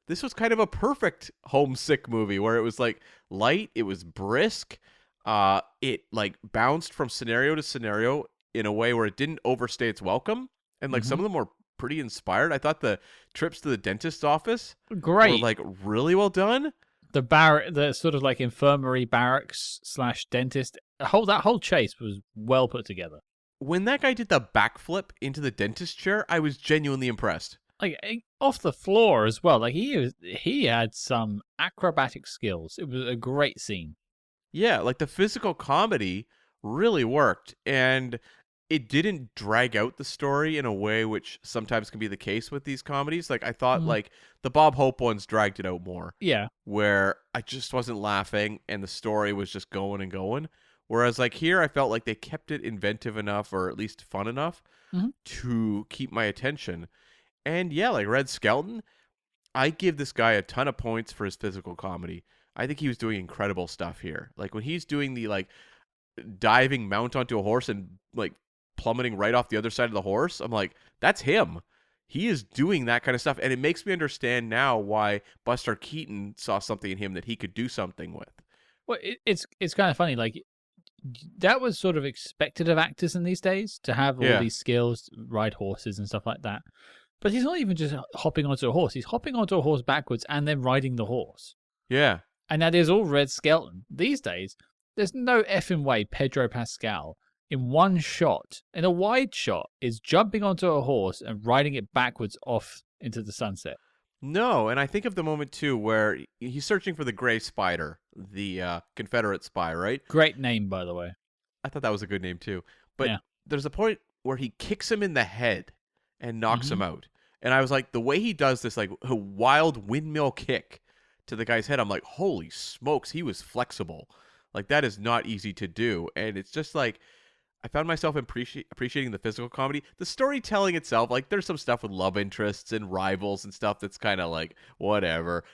this was kind of a perfect homesick movie where it was like light, it was brisk, it like bounced from scenario to scenario in a way where it didn't overstay its welcome, and like some of them were pretty inspired. I thought the trips to the dentist's office were like really well done. The sort of like infirmary barracks / dentist, that whole chase was well put together. When that guy did the backflip into the dentist chair, I was genuinely impressed. Like off the floor as well. Like he had some acrobatic skills. It was a great scene. Yeah, like the physical comedy really worked, and it didn't drag out the story in a way which sometimes can be the case with these comedies. Like I thought like the Bob Hope ones dragged it out more. Yeah. Where I just wasn't laughing and the story was just going and going. Whereas like here I felt like they kept it inventive enough, or at least fun enough to keep my attention. And yeah, like Red Skelton, I give this guy a ton of points for his physical comedy. I think he was doing incredible stuff here. Like when he's doing the like diving mount onto a horse and like plummeting right off the other side of the horse, I'm like, that's him. He is doing that kind of stuff. And it makes me understand now why Buster Keaton saw something in him that he could do something with. Well, it's kind of funny. Like that was sort of expected of actors in these days, to have all these skills, ride horses and stuff like that. But he's not even just hopping onto a horse. He's hopping onto a horse backwards and then riding the horse. Yeah. And that is all Red Skelton. These days, there's no effing way Pedro Pascal, in one shot, in a wide shot, is jumping onto a horse and riding it backwards off into the sunset. No, and I think of the moment, too, where he's searching for the Gray Spider, the Confederate spy, right? Great name, by the way. I thought that was a good name, too. But there's a point where he kicks him in the head and knocks him out. And I was like, the way he does this, like, a wild windmill kick to the guy's head, I'm like, holy smokes, he was flexible. Like, that is not easy to do. And it's just like, I found myself appreciating the physical comedy. The storytelling itself, like, there's some stuff with love interests and rivals and stuff that's kind of like, whatever,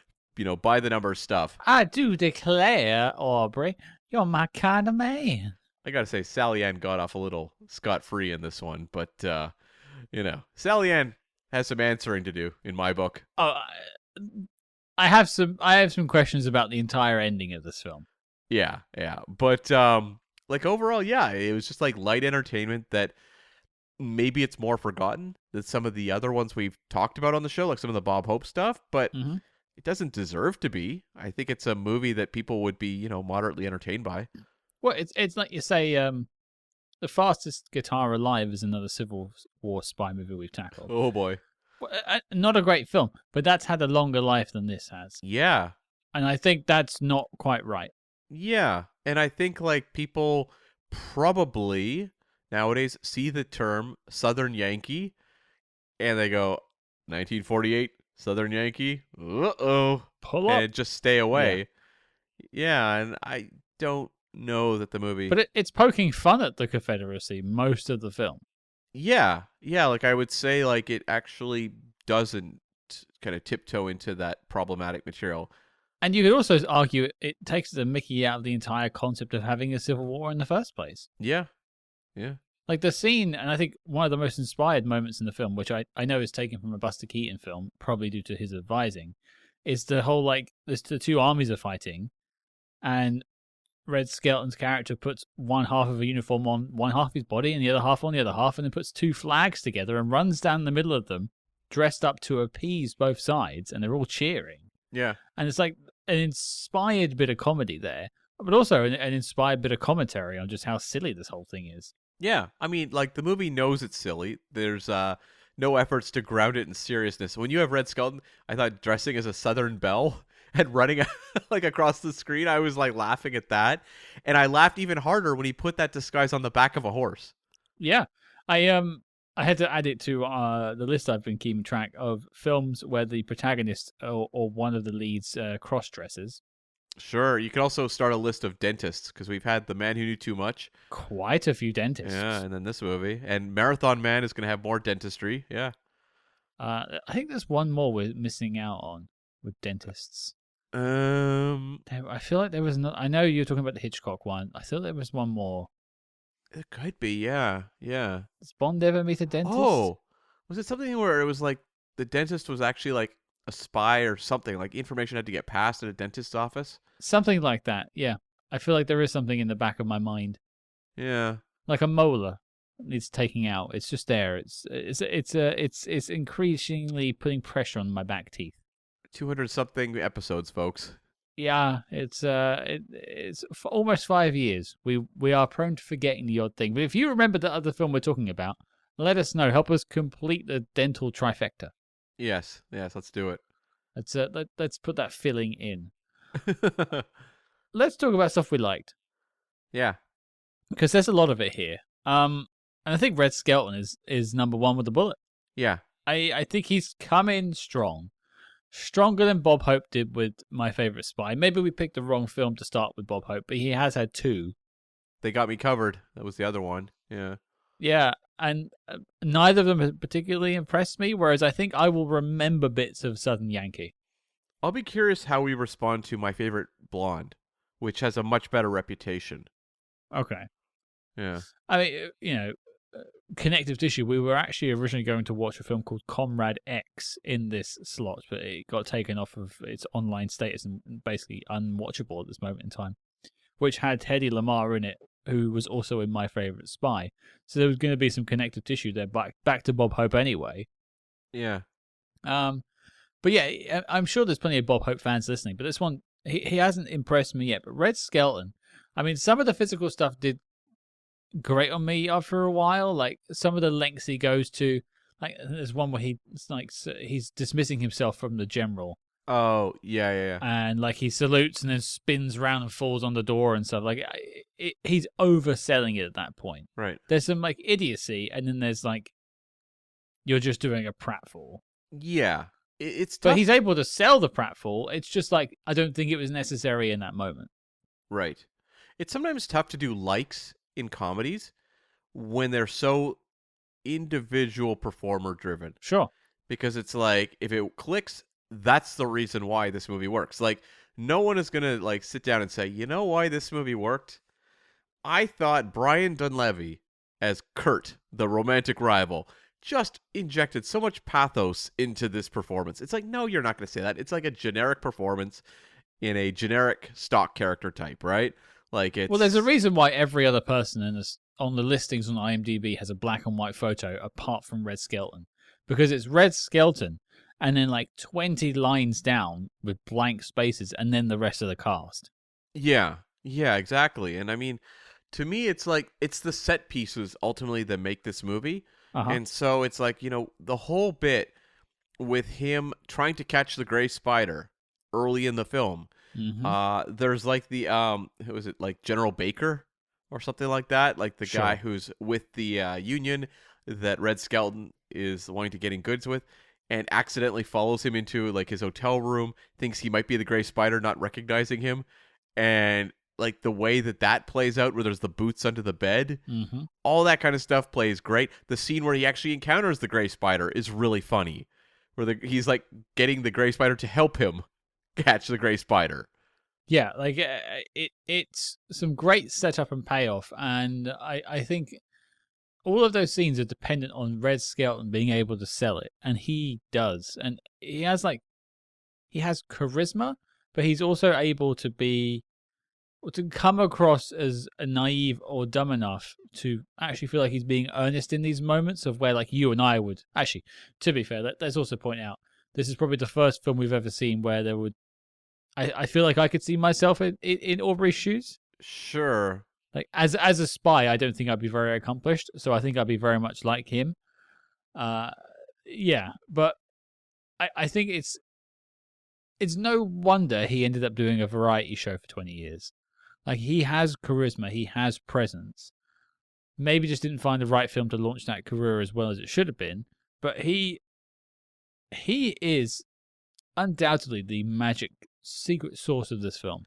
by the numbers stuff. I do declare, Aubrey, you're my kind of man. I gotta say, Sally Ann got off a little scot-free in this one, but, Sally Ann, has some answering to do in my book. Oh, I have some questions about the entire ending of this film. Yeah, yeah. But like overall, yeah, it was just like light entertainment that maybe it's more forgotten than some of the other ones we've talked about on the show, like some of the Bob Hope stuff, but Hmm. it doesn't deserve to be. I think it's a movie that people would be, moderately entertained by. Well, it's like you say, the fastest guitar alive is another Civil War spy movie we've tackled. Oh boy. Well, not a great film, but that's had a longer life than this has, Yeah. and I think that's not quite right. Yeah. And I think like people probably nowadays see the term Southern Yankee and they go 1948 Southern Yankee. Uh-oh. Pull up, And just stay yeah. away. Yeah, and I don't know that the movie. But it's poking fun at the Confederacy most of the film. Yeah. Yeah, like I would say like it actually doesn't kind of tiptoe into that problematic material. And you could also argue it takes the mickey out of the entire concept of having a civil war in the first place. Yeah. Yeah. Like the scene, and I think one of the most inspired moments in the film, which I know is taken from a Buster Keaton film, probably due to his advising, is the whole like the two armies are fighting, and Red Skelton's character puts one half of a uniform on one half of his body and the other half on the other half, and then puts two flags together and runs down the middle of them, dressed up to appease both sides, and they're all cheering. Yeah. And it's like an inspired bit of comedy there, but also an inspired bit of commentary on just how silly this whole thing is. Yeah, I mean, like the movie knows it's silly. There's no efforts to ground it in seriousness. When you have Red Skelton, I thought dressing as a Southern belle and running like across the screen, I was like laughing at that, and I laughed even harder when he put that disguise on the back of a horse. Yeah, I had to add it to the list I've been keeping track of films where the protagonist or one of the leads cross dresses. Sure, you can also start a list of dentists because we've had The Man Who Knew Too Much. Quite a few Yeah, dentists. and then this movie, and Marathon Man is going to have more dentistry. Yeah. I think there's one more we're missing out on with dentists. Um, I feel like there was no. I know you're talking about the Hitchcock one. I thought there was one more. it could be. Yeah, yeah. Does Bond ever meet a dentist? Oh, was it something where it was like the dentist was actually like a spy or something? Like information had to get passed at a dentist's office. Something like that. Yeah, I feel like there is something in the back of my mind, Yeah, like a molar needs taking out. It's just there. It's increasingly putting pressure on my back teeth. 200 something episodes, folks. Yeah, it's almost 5 years. We are prone to forgetting the odd thing. But if you remember the other film we're talking about, let us know. Help us complete the dental trifecta. Yes, yes, let's do it. Let's put that filling in. Let's talk about stuff we liked, Yeah, because there's a lot of it here. And I think Red Skelton is number one with the bullet. yeah. I think he's come in strong. Stronger than Bob Hope did with My Favorite Spy. Maybe we picked the wrong film to start with Bob Hope, but he has had two. They got me covered. That was the other one. Yeah. Yeah, and neither of them have particularly impressed me, whereas I think I will remember bits of Southern Yankee. I'll be curious how we respond to My Favorite Blonde, which has a much better reputation. Okay. Yeah. I mean, connective tissue. We were actually originally going to watch a film called Comrade X in this slot, but it got taken off of its online status and basically unwatchable at this moment in time, which had Hedy Lamarr in it, who was also in My Favorite Spy. So there was going to be some connective tissue there, back to Bob Hope anyway. Yeah. But yeah, I'm sure there's plenty of Bob Hope fans listening, but this one, he hasn't impressed me yet. But Red Skelton, I mean, some of the physical stuff did great on me after a while. Like some of the lengths he goes to, like there's one where he's dismissing himself from the general, Oh, yeah, yeah, yeah. and like he salutes and then spins around and falls on the door and stuff. Like he's overselling it at that point. Right. There's some like idiocy, and then there's like you're just doing a pratfall. Yeah. It's tough. But he's able to sell the pratfall. It's just like I don't think it was necessary in that moment. Right. It's sometimes tough to do likes in comedies when they're so individual performer driven. Sure. Because it's like if it clicks, that's the reason why this movie works. Like no one is gonna like sit down and say, you know why this movie worked? I thought Brian Donlevy as Kurt, the romantic rival, just injected so much pathos into this performance. It's like, no, you're not going to say that. It's like a generic performance in a generic stock character type, right? Like Well, there's a it's reason why every other person in this on the listings on IMDb has a black and white photo apart from Red Skelton, because it's Red Skelton and then like 20 lines down with blank spaces and then the rest of the cast. yeah, yeah, exactly. And I mean, to me, it's like it's the set pieces ultimately that make this movie. Uh-huh. And so it's like, the whole bit with him trying to catch the gray spider early in the film. Mm-hmm. There's like the who was it, like General Baker or something like that, like the guy Sure. who's with the union that Red Skelton is wanting to get in goods with, and accidentally follows him into like his hotel room, thinks he might be the gray spider, not recognizing him, and like the way that plays out, where there's the boots under the bed, Mm-hmm. all that kind of stuff plays great. The scene where he actually encounters the gray spider is really funny, where he's like getting the gray spider to help him catch the gray spider. Yeah, like it's some great setup and payoff, and I think all of those scenes are dependent on Red Skelton being able to sell it, and he does, and he has charisma, but he's also able to come across as a naive or dumb enough to actually feel like he's being earnest in these moments of where like you and I would actually. To be fair, let's also point out this is probably the first film we've ever seen where there would. I feel like I could see myself in Aubrey's shoes. Sure. Like as a spy, I don't think I'd be very accomplished. So I think I'd be very much like him. Uh, yeah, but I think it's no wonder he ended up doing a variety show for 20 years. Like he has charisma, he has presence. Maybe just didn't find the right film to launch that career as well as it should have been. But he is undoubtedly the magic secret source of this film.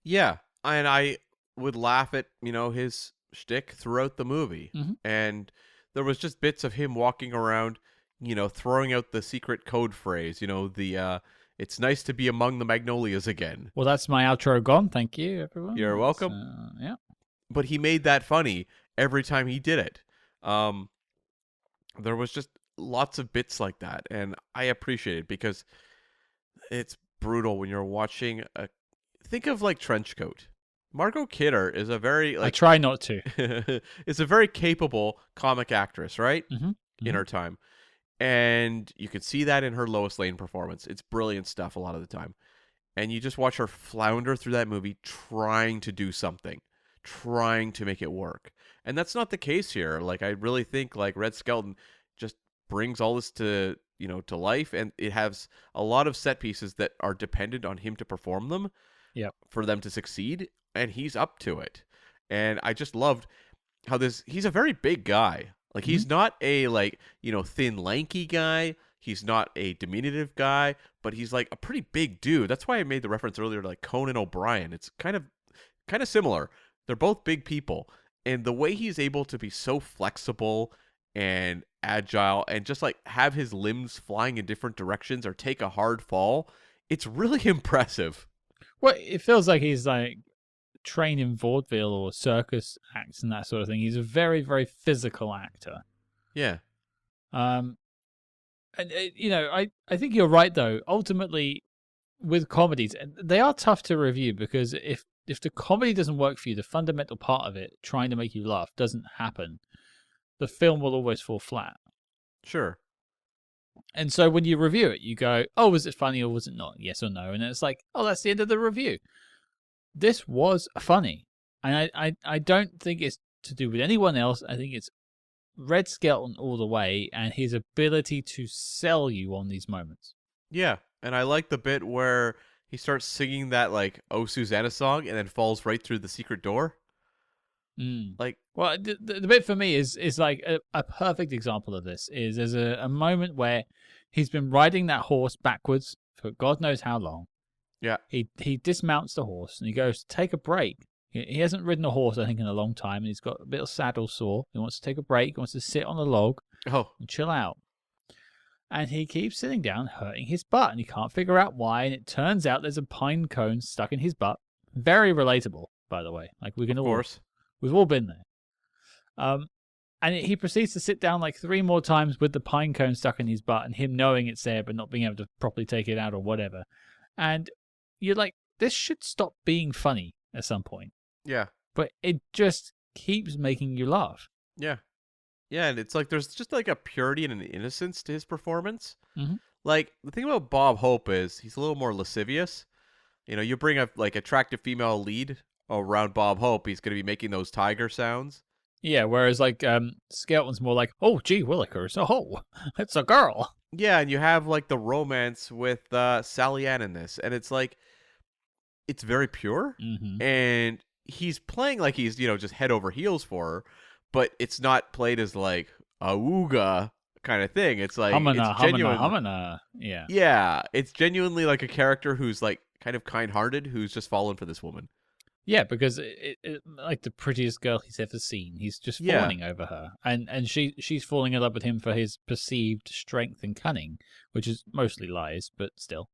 Yeah, and I would laugh at his shtick throughout the movie, Mm-hmm. and there was just bits of him walking around, throwing out the secret code phrase, the "It's nice to be among the magnolias again." Well, that's my outro gone. Thank you, everyone. You're welcome. Yeah. But he made that funny every time he did it. There was just lots of bits like that, and I appreciate it because it's brutal when you're watching a. Think of like Trenchcoat. Margot Kidder is a very I try not to. is a very capable comic actress, right? Mm-hmm. In her time, and you can see that in her Lois Lane performance. It's brilliant stuff a lot of the time, and you just watch her flounder through that movie, trying to do something, trying to make it work, and that's not the case here. Like I really think like Red Skelton just brings all this to life, and it has a lot of set pieces that are dependent on him to perform them. Yep. For them to succeed, and he's up to it. And I just loved how he's a very big guy. Like Mm-hmm. he's not a thin lanky guy. He's not a diminutive guy, but he's like a pretty big dude. That's why I made the reference earlier to like Conan O'Brien. It's kind of similar. They're both big people, and the way he's able to be so flexible and agile and just like have his limbs flying in different directions or take a hard fall, it's really impressive. Well, it feels like he's like trained in vaudeville or circus acts and that sort of thing. He's a very, very physical actor. Yeah. And I think you're right though. Ultimately, with comedies, they are tough to review because if the comedy doesn't work for you, the fundamental part of it, trying to make you laugh, doesn't happen, the film will always fall flat. Sure. And so when you review it, you go, oh, was it funny or was it not? Yes or no. And it's like, oh, that's the end of the review. This was funny. And I don't think it's to do with anyone else. I think it's Red Skelton all the way and his ability to sell you on these moments. Yeah. And I like the bit where he starts singing that like "Oh Susanna" song and then falls right through the secret door. Like, well, the bit for me is like a perfect example of this. Is there's a moment where he's been riding that horse backwards for God knows how long. yeah. He dismounts the horse and he goes to take a break. He hasn't ridden a horse, I think, in a long time, and he's got a bit of saddle sore. He wants to take a break. He wants to sit on a log Oh. and chill out. And he keeps sitting down, hurting his butt, and he can't figure out why. And it turns out there's a pine cone stuck in his butt. Very relatable, by the way. Like Of course. we've all been there. And he proceeds to sit down like 3 more times with the pine cone stuck in his butt and him knowing it's there but not being able to properly take it out or whatever. And you're like, this should stop being funny at some point. Yeah. But it just keeps making you laugh. Yeah. Yeah, and it's like there's just like a purity and an innocence to his performance. Mhm. Like the thing about Bob Hope is he's a little more lascivious. You bring a like attractive female lead around Bob Hope, he's going to be making those tiger sounds. Yeah, whereas like Skelton's more like, oh, gee willikers, oh, it's a girl. Yeah, and you have like the romance with Sally Ann in this, and it's like it's very pure, Mm-hmm. and he's playing like he's just head over heels for her, but it's not played as like a wooga kind of thing. It's like Humana, it's genuine. humana. Yeah. Yeah, it's genuinely like a character who's like kind of kind-hearted, who's just fallen for this woman. Yeah, because it like the prettiest girl he's ever seen. He's just Yeah. fawning over her, and she's falling in love with him for his perceived strength and cunning, which is mostly lies, but still.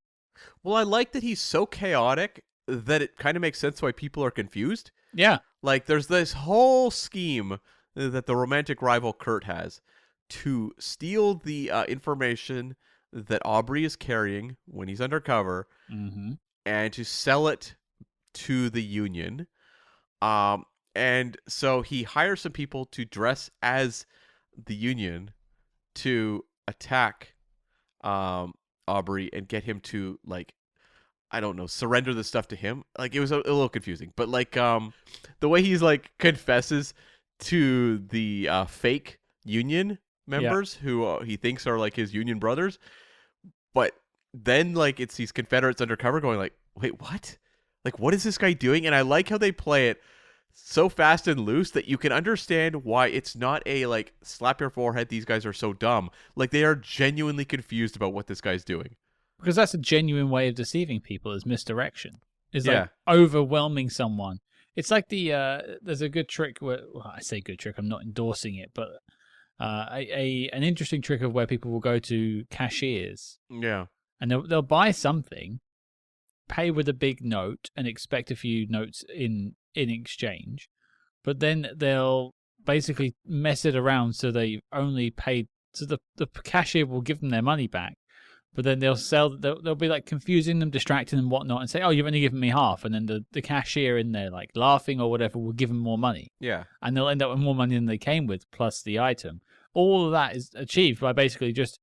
Well, I like that he's so chaotic that it kind of makes sense why people are confused. Yeah. Like, there's this whole scheme that the romantic rival Kurt has to steal the information that Aubrey is carrying when he's undercover, Mm-hmm. and to sell it to the Union. And so he hires some people to dress as the Union to attack Aubrey and get him to, like, I don't know, surrender the stuff to him. Like, it was a little confusing, but like the way he's like confesses to the fake Union members who he thinks are like his Union brothers, but then like it's these Confederates undercover going like, wait, what? Like, what is this guy doing? And I like how they play it so fast and loose that you can understand why it's not a like slap your forehead, these guys are so dumb. Like, they are genuinely confused about what this guy's doing. Because that's a genuine way of deceiving people, is misdirection. Is Yeah. like overwhelming someone. It's like the there's a good trick where, well, I say good trick, I'm not endorsing it, but an interesting trick of where people will go to cashiers Yeah. and they'll buy something, pay with a big note, and expect a few notes in exchange, but then they'll basically mess it around so they only paid. So the cashier will give them their money back, but then they'll be like confusing them, distracting them, whatnot, and say, "Oh, you've only given me half," and then the cashier in there like laughing or whatever will give them more money, Yeah. and they'll end up with more money than they came with plus the item. All of that is achieved by basically just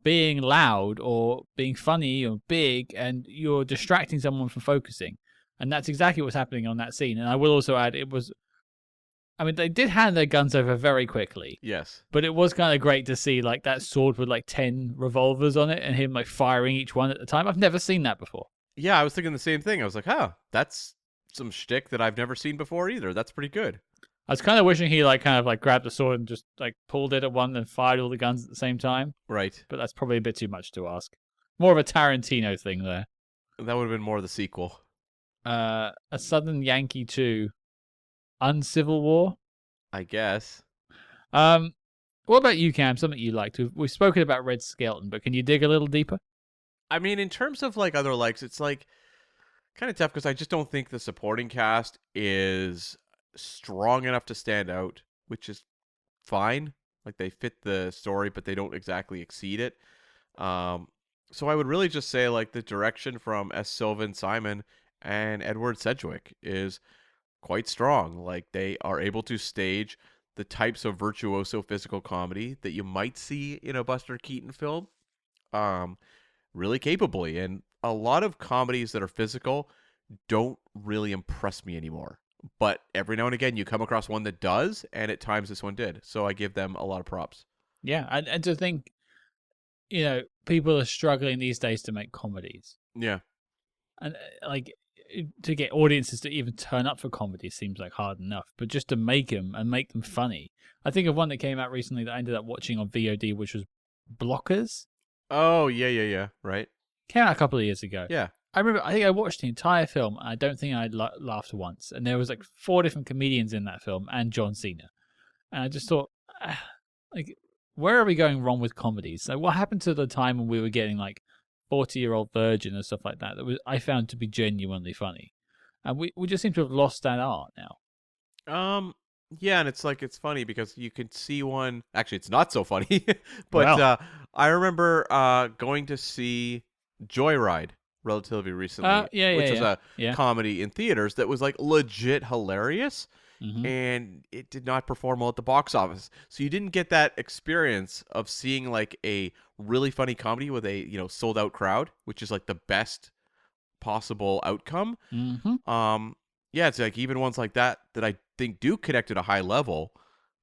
being loud or being funny or big, and you're distracting someone from focusing. And that's exactly what's happening on that scene. And I will also add, they did hand their guns over very quickly, Yes. but it was kind of great to see like that sword with like 10 revolvers on it and him like firing each one at the time. I've never seen that before. Yeah, I was thinking the same thing. I was like, that's some shtick that I've never seen before either. That's pretty good. I was kind of wishing he like kind of like grabbed the sword and just like pulled it at one and fired all the guns at the same time. Right. But that's probably a bit too much to ask. More of a Tarantino thing there. That would have been more the sequel. A Southern Yankee 2, Uncivil War. I guess. What about you, Cam? Something you liked? We've spoken about Red Skelton, but can you dig a little deeper? I mean, in terms of like other likes, it's like kind of tough because I just don't think the supporting cast is strong enough to stand out, which is fine. Like, they fit the story, but they don't exactly exceed it. So I would really just say like the direction from S. Sylvan Simon and Edward Sedgwick is quite strong. Like, they are able to stage the types of virtuoso physical comedy that you might see in a Buster Keaton film, really capably. And a lot of comedies that are physical don't really impress me anymore. But every now and again, you come across one that does, and at times this one did. So I give them a lot of props. Yeah, and to think, people are struggling these days to make comedies. Yeah. And like to get audiences to even turn up for comedy seems like hard enough, but just to make them and make them funny. I think of one that came out recently that I ended up watching on VOD, which was Blockers. Oh, yeah. Right. Came out a couple of years ago. Yeah. I think I watched the entire film, and I don't think I laughed once. And there was like 4 different comedians in that film, and John Cena. And I just thought, like, where are we going wrong with comedies? So what happened to the time when we were getting like 40-Year-Old Virgin and stuff like that I found to be genuinely funny? And we just seem to have lost that art now. Yeah, and it's funny because you can see one. Actually, it's not so funny, but Well, I remember going to see Joyride relatively recently, yeah, yeah, which was yeah, a yeah. comedy in theaters that was like legit hilarious, Hmm. and it did not perform well at the box office. So you didn't get that experience of seeing like a really funny comedy with a sold out crowd, which is like the best possible outcome. Hmm. um, yeah, it's like even ones like that I think do connect at a high level.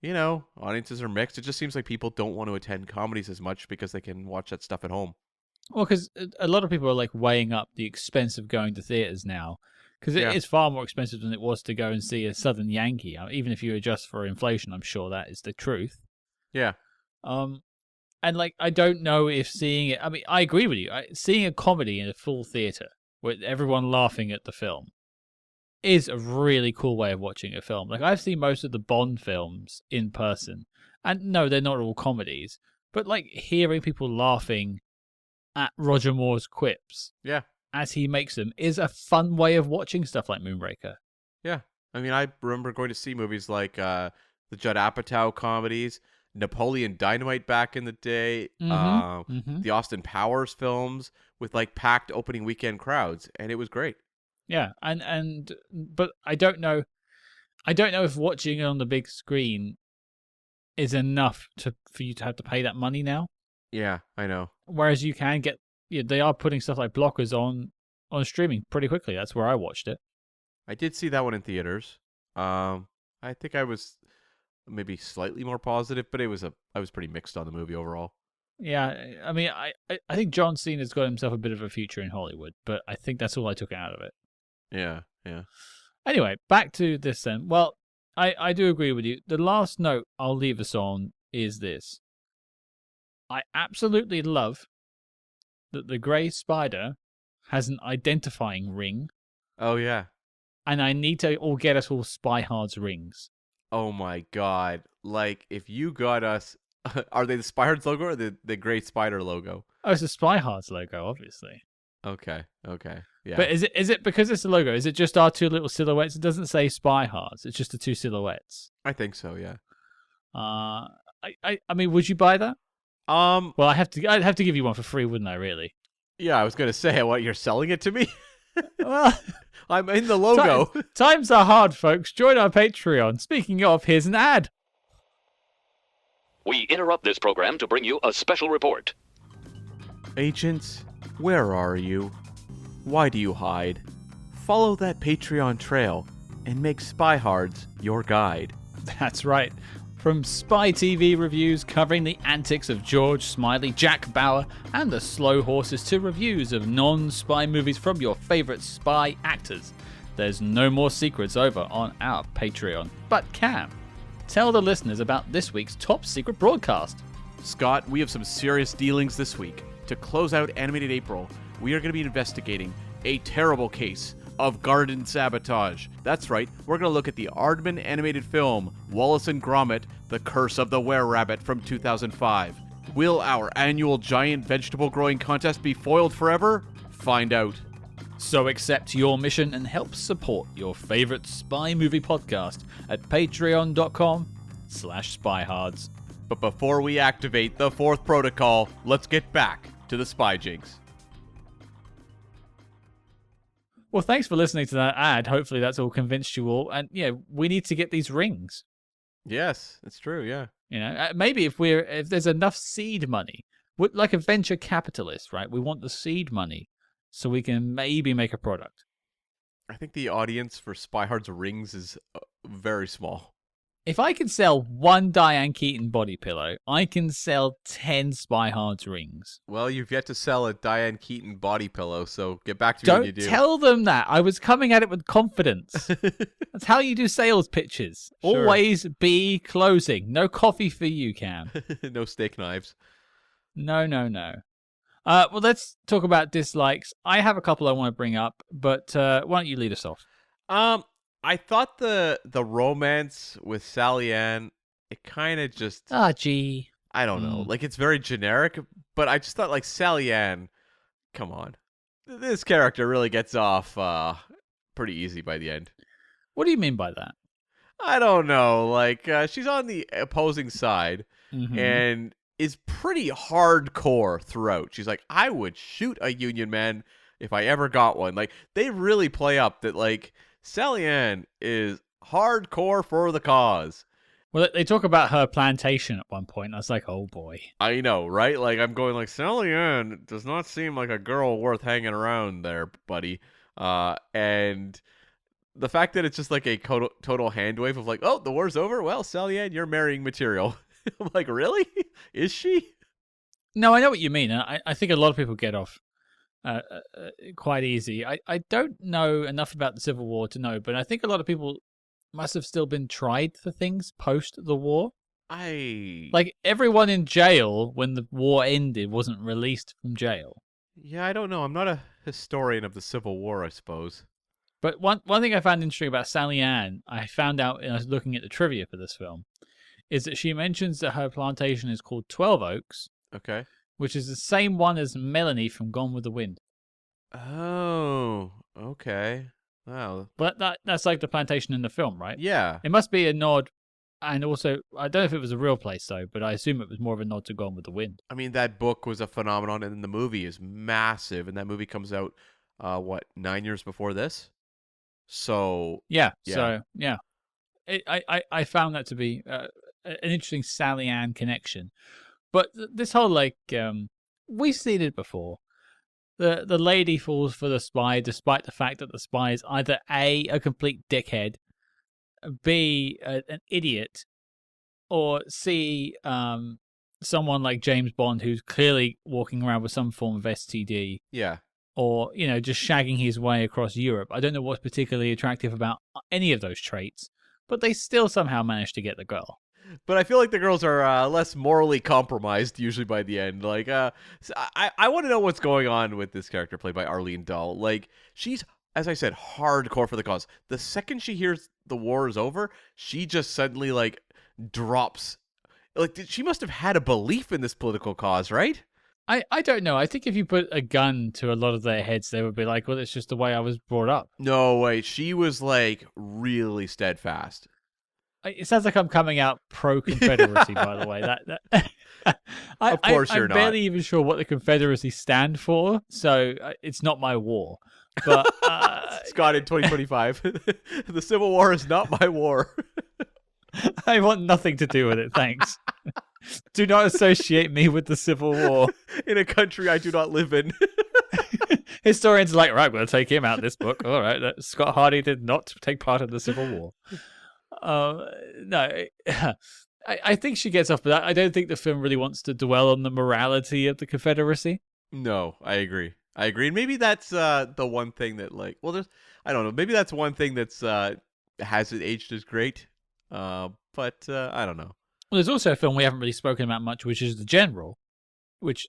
Audiences are mixed. It just seems like people don't want to attend comedies as much because they can watch that stuff at home. Well, because a lot of people are like weighing up the expense of going to theaters now, because it Yeah, is far more expensive than it was to go and see a Southern Yankee. Even if you adjust for inflation, I'm sure that is the truth. yeah, Um, and like I don't know if seeing it. I mean, I agree with you. Seeing a comedy in a full theater with everyone laughing at the film is a really cool way of watching a film. Like I've seen most of the Bond films in person, and no, they're not all comedies, but like hearing people laughing at Roger Moore's quips yeah, as he makes them is a fun way of watching stuff like Moonraker. yeah. I mean, I remember going to see movies like the Judd Apatow comedies, Napoleon Dynamite back in the day, Mm-hmm. Mm-hmm. the Austin Powers films with like packed opening weekend crowds, and it was great. Yeah, and but I don't know. I don't know if watching it on the big screen is enough for you to have to pay that money now. Yeah, I know. Whereas you can get, they are putting stuff like Blockers on streaming pretty quickly. That's where I watched it. I did see that one in theaters. I think I was maybe slightly more positive, but I was pretty mixed on the movie overall. Yeah, I mean, I think John Cena's got himself a bit of a future in Hollywood, but I think that's all I took out of it. Yeah, yeah. Anyway, back to this then. Well, I do agree with you. The last note I'll leave us on is this. I absolutely love that the Grey Spider has an identifying ring, Oh yeah. and I need to all get us all Spyhards rings. Oh my god. Like if you got us are they the Spyhards logo or the Great Spider logo? Oh, it's a Spyhards logo, obviously. Okay. Okay. Yeah. But is it because it's a logo? Is it just our two little silhouettes? It doesn't say Spyhards. It's just the two silhouettes. I think so, yeah. I mean, would you buy that? Um Well, I'd have to give you one for free, wouldn't I? Really? yeah, I was going to say what you're selling it to me? Well, I'm in the logo. times are hard, folks. Join our Patreon. Speaking of, here's an ad. We interrupt this program to bring you a special report. Agents, where are you? Why do you hide? Follow that Patreon trail and make Spyhards your guide. That's right. From Spy TV reviews covering the antics of George Smiley, Jack Bauer, and the Slow Horses to reviews of non-spy movies from your favorite spy actors. There's no more secrets over on our Patreon. But Cam, tell the listeners about this week's top secret broadcast. Scott, we have some serious dealings this week. To close out Animated April, we are going to be investigating a terrible case of garden sabotage. That's right, we're going to look at the Aardman animated film Wallace and Gromit: The Curse of the Were-Rabbit from 2005. Will our annual giant vegetable growing contest be foiled forever? Find out. So accept your mission and help support your favorite spy movie podcast at patreon.com/spyhards. But before we activate the fourth protocol, let's get back to the spy jinx. Well, thanks for listening to that ad. Hopefully that's all convinced you all. And yeah, we need to get these rings. Yes, it's true, yeah. Maybe if there's enough seed money, like a venture capitalist, right? We want the seed money so we can maybe make a product. I think the audience for Spyhards rings is very small. If I can sell one Diane Keaton body pillow, I can sell 10 Spyhards rings. Well, you've yet to sell a Diane Keaton body pillow, so get back to me when you do. Don't tell them that. I was coming at it with confidence. That's how you do sales pitches. Sure. Always be closing. No coffee for you, Cam. No steak knives. No. Well, let's talk about dislikes. I have a couple I want to bring up, but why don't you lead us off? I thought the romance with Sally Ann, it kind of just Gee. I don't know. Like it's very generic, but I just thought like Sally Ann, come on. This character really gets off pretty easy by the end. What do you mean by that? I don't know. Like, she's on the opposing side Mm-hmm. and is pretty hardcore throughout. She's like, I would shoot a Union man if I ever got one. Like, they really play up that, like, Sally Ann is hardcore for the cause. Well, they talk about her plantation at one point. I was like, oh boy. I know, right? Like, I'm going like, Sally Ann does not seem like a girl worth hanging around there, buddy. And the fact that it's just like a total hand wave of like, oh, the war's over. Well, Sally Ann, you're marrying material. I'm like, really? Is she? No, I know what you mean. I think a lot of people get off quite easy. I don't know enough about the Civil War to know, but I think a lot of people must have still been tried for things post the war. Like everyone in jail when the war ended wasn't released from jail. Yeah, I don't know. I'm not a historian of the Civil War, I suppose. But one thing I found interesting about Sally Ann, I found out when I was looking at the trivia for this film, is that she mentions that her plantation is called 12 Oaks, Okay. which is the same one as Melanie from Gone with the Wind. Oh, okay. Wow. But that's like the plantation in the film, right? Yeah. It must be a nod, and also, I don't know if it was a real place, though, but I assume it was more of a nod to Gone with the Wind. I mean, that book was a phenomenon, and the movie is massive, and that movie comes out, 9 years before this? So, Yeah, Yeah. so, yeah. I found that to be an interesting Sally Ann connection. But this whole, like, we've seen it before. The lady falls for the spy despite the fact that the spy is either a complete dickhead, B, an idiot, or C, someone like James Bond who's clearly walking around with some form of STD, yeah. or, just shagging his way across Europe. I don't know what's particularly attractive about any of those traits, but they still somehow manage to get the girl. But I feel like the girls are less morally compromised usually by the end. Like, so I want to know what's going on with this character played by Arlene Dahl. Like, she's, as I said, hardcore for the cause. The second she hears the war is over, she just suddenly, like, drops. Like, she must have had a belief in this political cause, right? I don't know. I think if you put a gun to a lot of their heads, they would be like, well, it's just the way I was brought up. No way. She was, like, really steadfast. It sounds like I'm coming out pro-Confederacy, by the way. Of course you're I'm not. barely even sure what the Confederacy stand for, so it's not my war. But Scott, in 2025, the Civil War is not my war. I want nothing to do with it, thanks. Do not associate me with the Civil War. In a country I do not live in. Historians are like, right, we'll take him out of this book. All right, Scott Hardy did not take part in the Civil War. No, I think she gets off, but I don't think the film really wants to dwell on the morality of the Confederacy. No, I agree. And maybe that's the one thing that, like, well, I don't know. Maybe that's one thing that's hasn't aged as great. But I don't know. Well, there's also a film we haven't really spoken about much, which is The General, which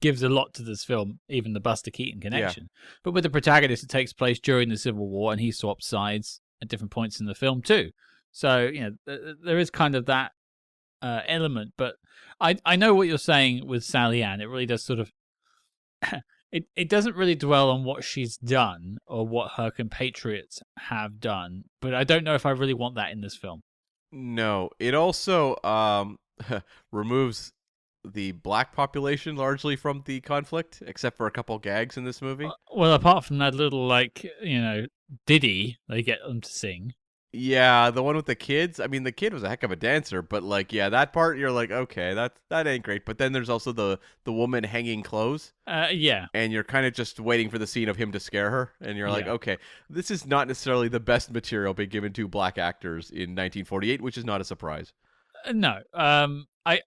gives a lot to this film, even the Buster Keaton connection. But with the protagonist, it takes place during the Civil War, and he swaps sides at different points in the film too. So there is kind of that element. But I know what you're saying with Sally Ann. It really does sort of it doesn't really dwell on what she's done or what her compatriots have done. But I don't know if I really want that in this film. No, it also removes the black population largely from the conflict, except for a couple gags in this movie. Well, apart from that little, ditty they get them to sing. Yeah, the one with the kids. I mean, the kid was a heck of a dancer, but that part you're like, okay, that ain't great. But then there's also the woman hanging clothes. Yeah. And you're kind of just waiting for the scene of him to scare her, and you're like, okay, this is not necessarily the best material being given to black actors in 1948, which is not a surprise. No.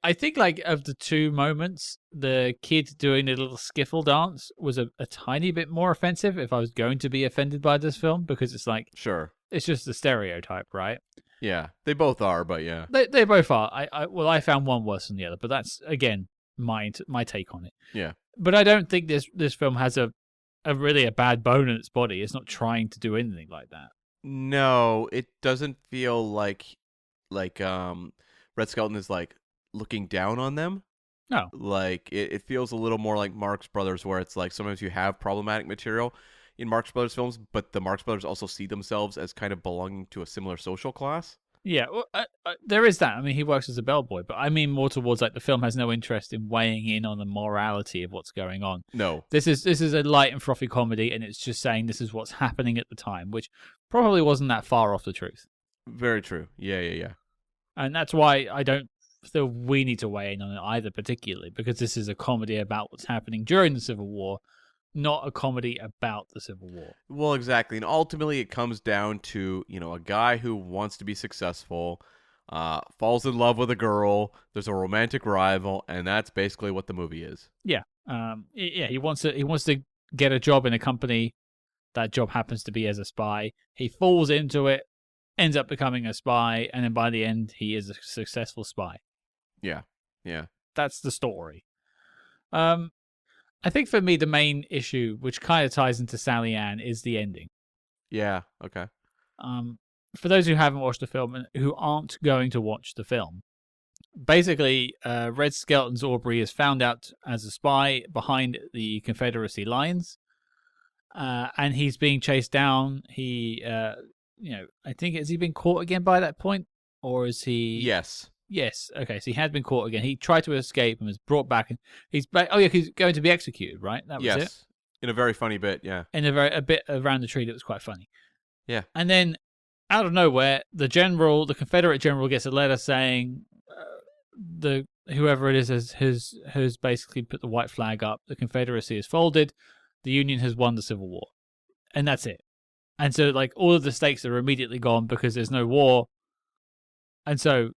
I think, of the two moments, the kid doing the little skiffle dance was a tiny bit more offensive if I was going to be offended by this film, because it's like, sure, it's just a stereotype, right? Yeah, they both are, but yeah. They both are. I found one worse than the other, but that's, again, my take on it. Yeah. But I don't think this film has a really a bad bone in its body. It's not trying to do anything like that. No, it doesn't feel like Red Skelton is, like, looking down on them. No. Like, it feels a little more like Marx Brothers, where it's like sometimes you have problematic material. in Marx Brothers films, but the Marx Brothers also see themselves as kind of belonging to a similar social class. Yeah, well, there is that. I mean, he works as a bellboy, but I mean more towards like the film has no interest in weighing in on the morality of what's going on. No. This is a light and frothy comedy, and it's just saying this is what's happening at the time, which probably wasn't that far off the truth. Very true. Yeah. And that's why I don't feel we need to weigh in on it either, particularly because this is a comedy about what's happening during the Civil War, not a comedy about the Civil War. Well, exactly. And ultimately, it comes down to, a guy who wants to be successful, falls in love with a girl, there's a romantic rival, and that's basically what the movie is. Yeah. He wants to get a job in a company. That job happens to be as a spy. He falls into it, ends up becoming a spy, and then by the end, he is a successful spy. Yeah. That's the story. I think for me, the main issue, which kind of ties into Sally Ann, is the ending. Yeah, okay. For those who haven't watched the film and who aren't going to watch the film, basically, Red Skelton's Aubrey is found out as a spy behind the Confederacy lines, and he's being chased down. He, I think, has he been caught again by that point? Or is he... Yes. Okay. So he had been caught again. He tried to escape and was brought back. And he's back. Oh yeah, he's going to be executed, right? That was it. In a very funny bit. Yeah. In a bit around the tree that was quite funny. Yeah. And then, out of nowhere, the Confederate general, gets a letter saying, whoever it is has basically put the white flag up. The Confederacy is folded. The Union has won the Civil War, and that's it. And so, like, all of the stakes are immediately gone because there's no war, and so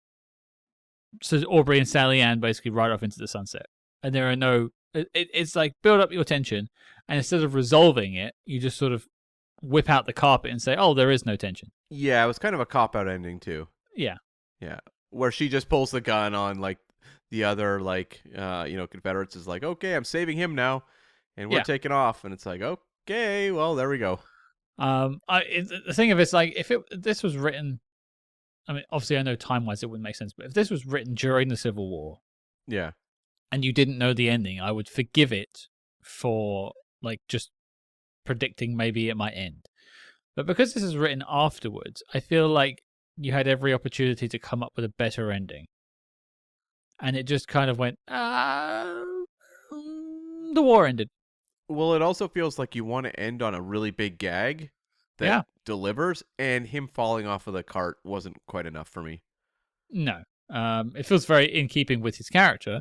Aubrey and Sally Ann basically ride off into the sunset. And there are no... It's like, build up your tension, and instead of resolving it, you just sort of whip out the carpet and say, oh, there is no tension. Yeah, it was kind of a cop-out ending, too. Yeah. Where she just pulls the gun on, like, the other, like, Confederates is like, okay, I'm saving him now, and we're taking off. And it's like, okay, well, there we go. The thing of it's like, if this was written... I mean, obviously, I know time-wise it wouldn't make sense, but if this was written during the Civil War, yeah, and you didn't know the ending, I would forgive it for like just predicting maybe it might end. But because this is written afterwards, I feel like you had every opportunity to come up with a better ending, and it just kind of went, the war ended. Well, it also feels like you want to end on a really big gag that delivers, and him falling off of the cart wasn't quite enough for me. No. It feels very in keeping with his character,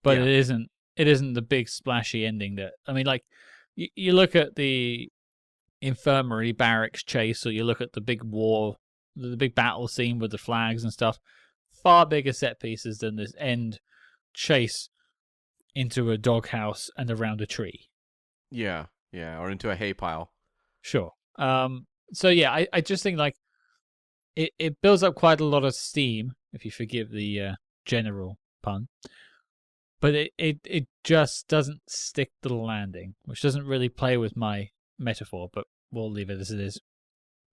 but it isn't the big splashy ending that... I mean, like, you look at the infirmary barracks chase, or you look at the big war, the big battle scene with the flags and stuff, far bigger set pieces than this end chase into a doghouse and around a tree. Yeah, or into a hay pile. Sure. So yeah, I just think like it builds up quite a lot of steam, if you forgive the general pun, but it just doesn't stick to the landing, which doesn't really play with my metaphor, but we'll leave it as it is.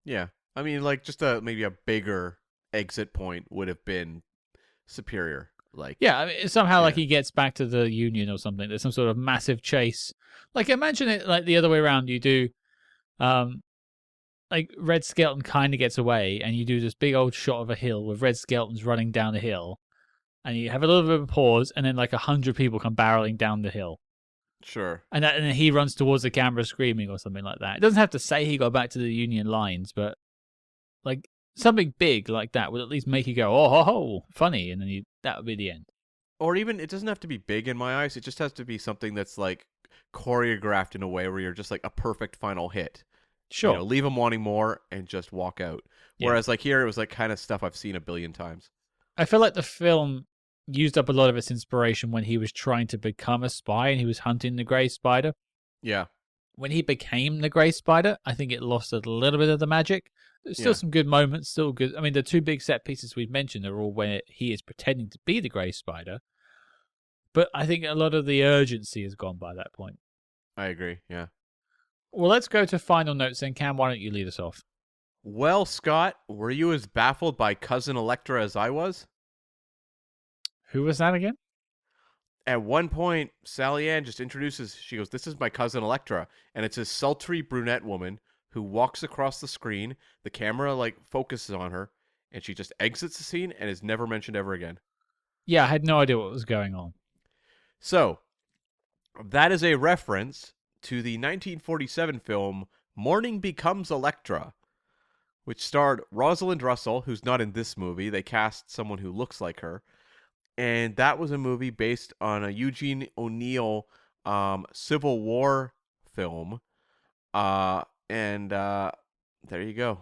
Yeah, I mean, like, just maybe a bigger exit point would have been superior. Like, yeah, I mean, somehow like he gets back to the Union or something. There's some sort of massive chase. Like, imagine it like the other way around. You do, like Red Skelton kind of gets away, and you do this big old shot of a hill with Red Skelton's running down the hill, and you have a little bit of a pause, and then like 100 people come barreling down the hill. Sure. And then he runs towards the camera screaming or something like that. It doesn't have to say he got back to the Union lines, but like something big like that would at least make you go, oh, ho, ho, funny, and then that would be the end. Or even, it doesn't have to be big in my eyes. It just has to be something that's like choreographed in a way where you're just like a perfect final hit. Sure. Leave them wanting more and just walk out. Whereas like here, it was like kind of stuff I've seen a billion times. I feel like the film used up a lot of its inspiration when he was trying to become a spy and he was hunting the Grey Spider. Yeah. When he became the Grey Spider, I think it lost a little bit of the magic. There's still some good moments, still good. I mean, the two big set pieces we've mentioned are all where he is pretending to be the Grey Spider. But I think a lot of the urgency has gone by that point. I agree, yeah. Well, let's go to final notes then. Cam, why don't you lead us off? Well, Scott, were you as baffled by Cousin Electra as I was? Who was that again? At one point, Sally Ann just introduces, she goes, "This is my cousin Electra." And it's a sultry brunette woman who walks across the screen. The camera, like, focuses on her, and she just exits the scene and is never mentioned ever again. Yeah, I had no idea what was going on. So, that is a reference to the 1947 film Morning Becomes Electra, which starred Rosalind Russell, who's not in this movie. They cast someone who looks like her. And that was a movie based on a Eugene O'Neill Civil War film. And there you go.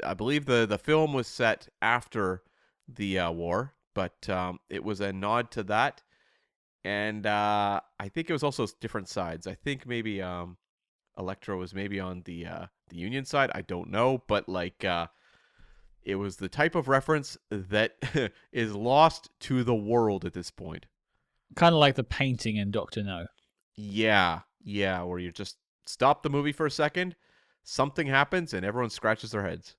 I believe the film was set after the war, but it was a nod to that. And I think it was also different sides. I think maybe Electra was maybe on the Union side. I don't know, but like it was the type of reference that is lost to the world at this point. Kind of like the painting in Doctor No. Yeah, where you just stop the movie for a second, something happens, and everyone scratches their heads.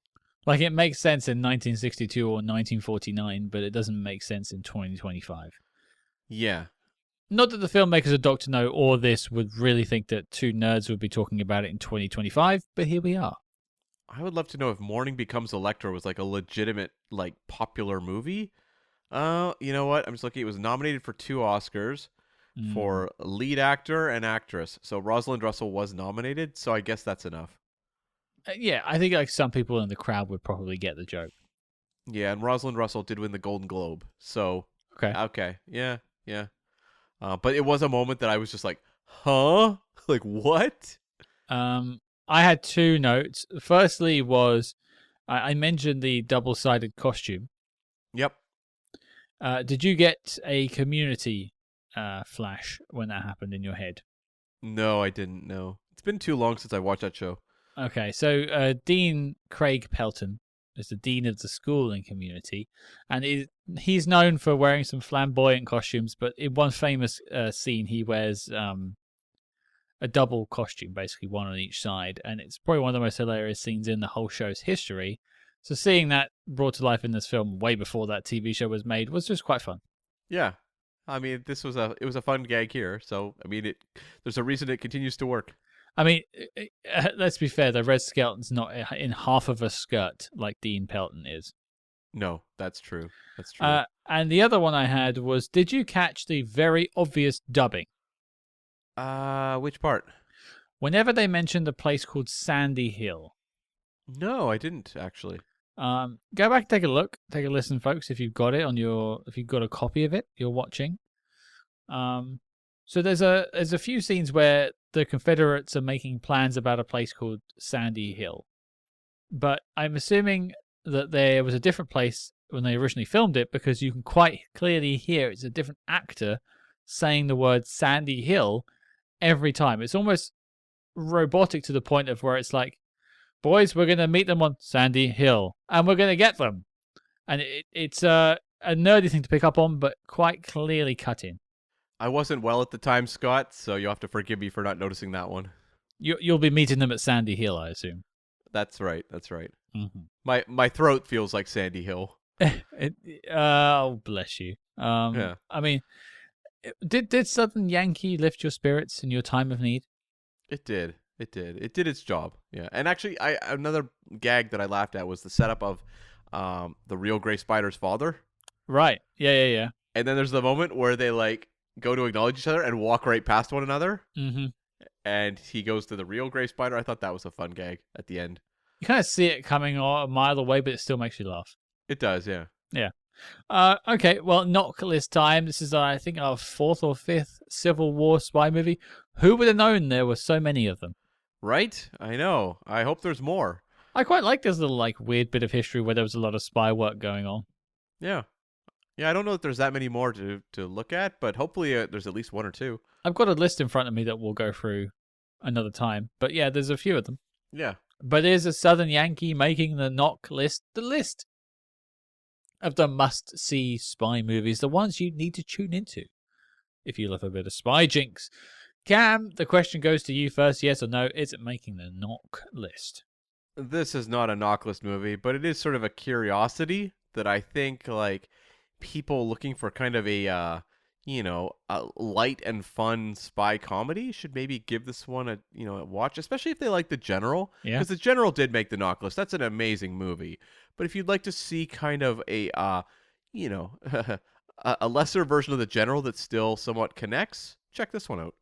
Like, it makes sense in 1962 or 1949, but it doesn't make sense in 2025. Yeah. Not that the filmmakers of Doctor No or this would really think that two nerds would be talking about it in 2025, but here we are. I would love to know if Morning Becomes Electra was like a legitimate, like, popular movie. You know what? I'm just looking. It was nominated for 2 Oscars for lead actor and actress. So Rosalind Russell was nominated, so I guess that's enough. Yeah, I think like some people in the crowd would probably get the joke. Yeah, and Rosalind Russell did win the Golden Globe. So, okay. Yeah. But it was a moment that I was just like, huh? Like, what? I had 2 notes. Firstly was I mentioned the double-sided costume. Yep. Did you get a Community flash when that happened in your head? No, I didn't know. It's been too long since I watched that show. Okay, so Dean Craig Pelton is the dean of the school in Community, and he's known for wearing some flamboyant costumes, but in one famous scene he wears a double costume, basically one on each side, and it's probably one of the most hilarious scenes in the whole show's history. So seeing that brought to life in this film way before that TV show was made was just quite fun. Yeah. I mean, it was a fun gag here, so I mean, there's a reason it continues to work. I mean, let's be fair, the Red Skelton's not in half of a skirt like Dean Pelton is. No, that's true. That's true. And the other one I had was, did you catch the very obvious dubbing? Which part? Whenever they mentioned a place called Sandy Hill. No, I didn't actually. Go back and take a look, take a listen, folks. If you've got it if you've got a copy of it, you're watching. So there's a few scenes where the Confederates are making plans about a place called Sandy Hill, but I'm assuming that there was a different place when they originally filmed it because you can quite clearly hear it's a different actor saying the word Sandy Hill every time. It's almost robotic to the point of where it's like, boys, we're going to meet them on Sandy Hill, and we're going to get them. And it's a nerdy thing to pick up on, but quite clearly cut in. I wasn't well at the time, Scott, so you'll have to forgive me for not noticing that one. You'll be meeting them at Sandy Hill, I assume. That's right. That's right. Mm-hmm. My throat feels like Sandy Hill. Oh, bless you. Yeah. I mean, did Southern Yankee lift your spirits in your time of need? It did. It did. It did its job. Yeah. And actually, another gag that I laughed at was the setup of the real Gray Spider's father. Right. Yeah. And then there's the moment where they like go to acknowledge each other and walk right past one another. Mm-hmm. And he goes to the real Gray Spider. I thought that was a fun gag at the end. You kind of see it coming a mile away, but it still makes you laugh. It does, yeah. Yeah. Okay, well, knock list time. This is, I think, our 4th or 5th Civil War spy movie. Who would have known there were so many of them? Right? I know. I hope there's more. I quite like this little, like, weird bit of history where there was a lot of spy work going on. Yeah. Yeah, I don't know if there's that many more to look at, but hopefully there's at least 1 or 2. I've got a list in front of me that we'll go through another time. But yeah, there's a few of them. Yeah. But is A Southern Yankee making the knock list the list of the must-see spy movies, the ones you need to tune into if you love a bit of spy jinx? Cam, the question goes to you first, yes or no, is it making the knock list? This is not a knock list movie, but it is sort of a curiosity that I think, like, people looking for kind of a a light and fun spy comedy should maybe give this one a watch, especially if they like The General. Yeah. Because The General did make the knock list. That's an amazing movie. But if you'd like to see kind of a, a lesser version of The General that still somewhat connects, check this one out.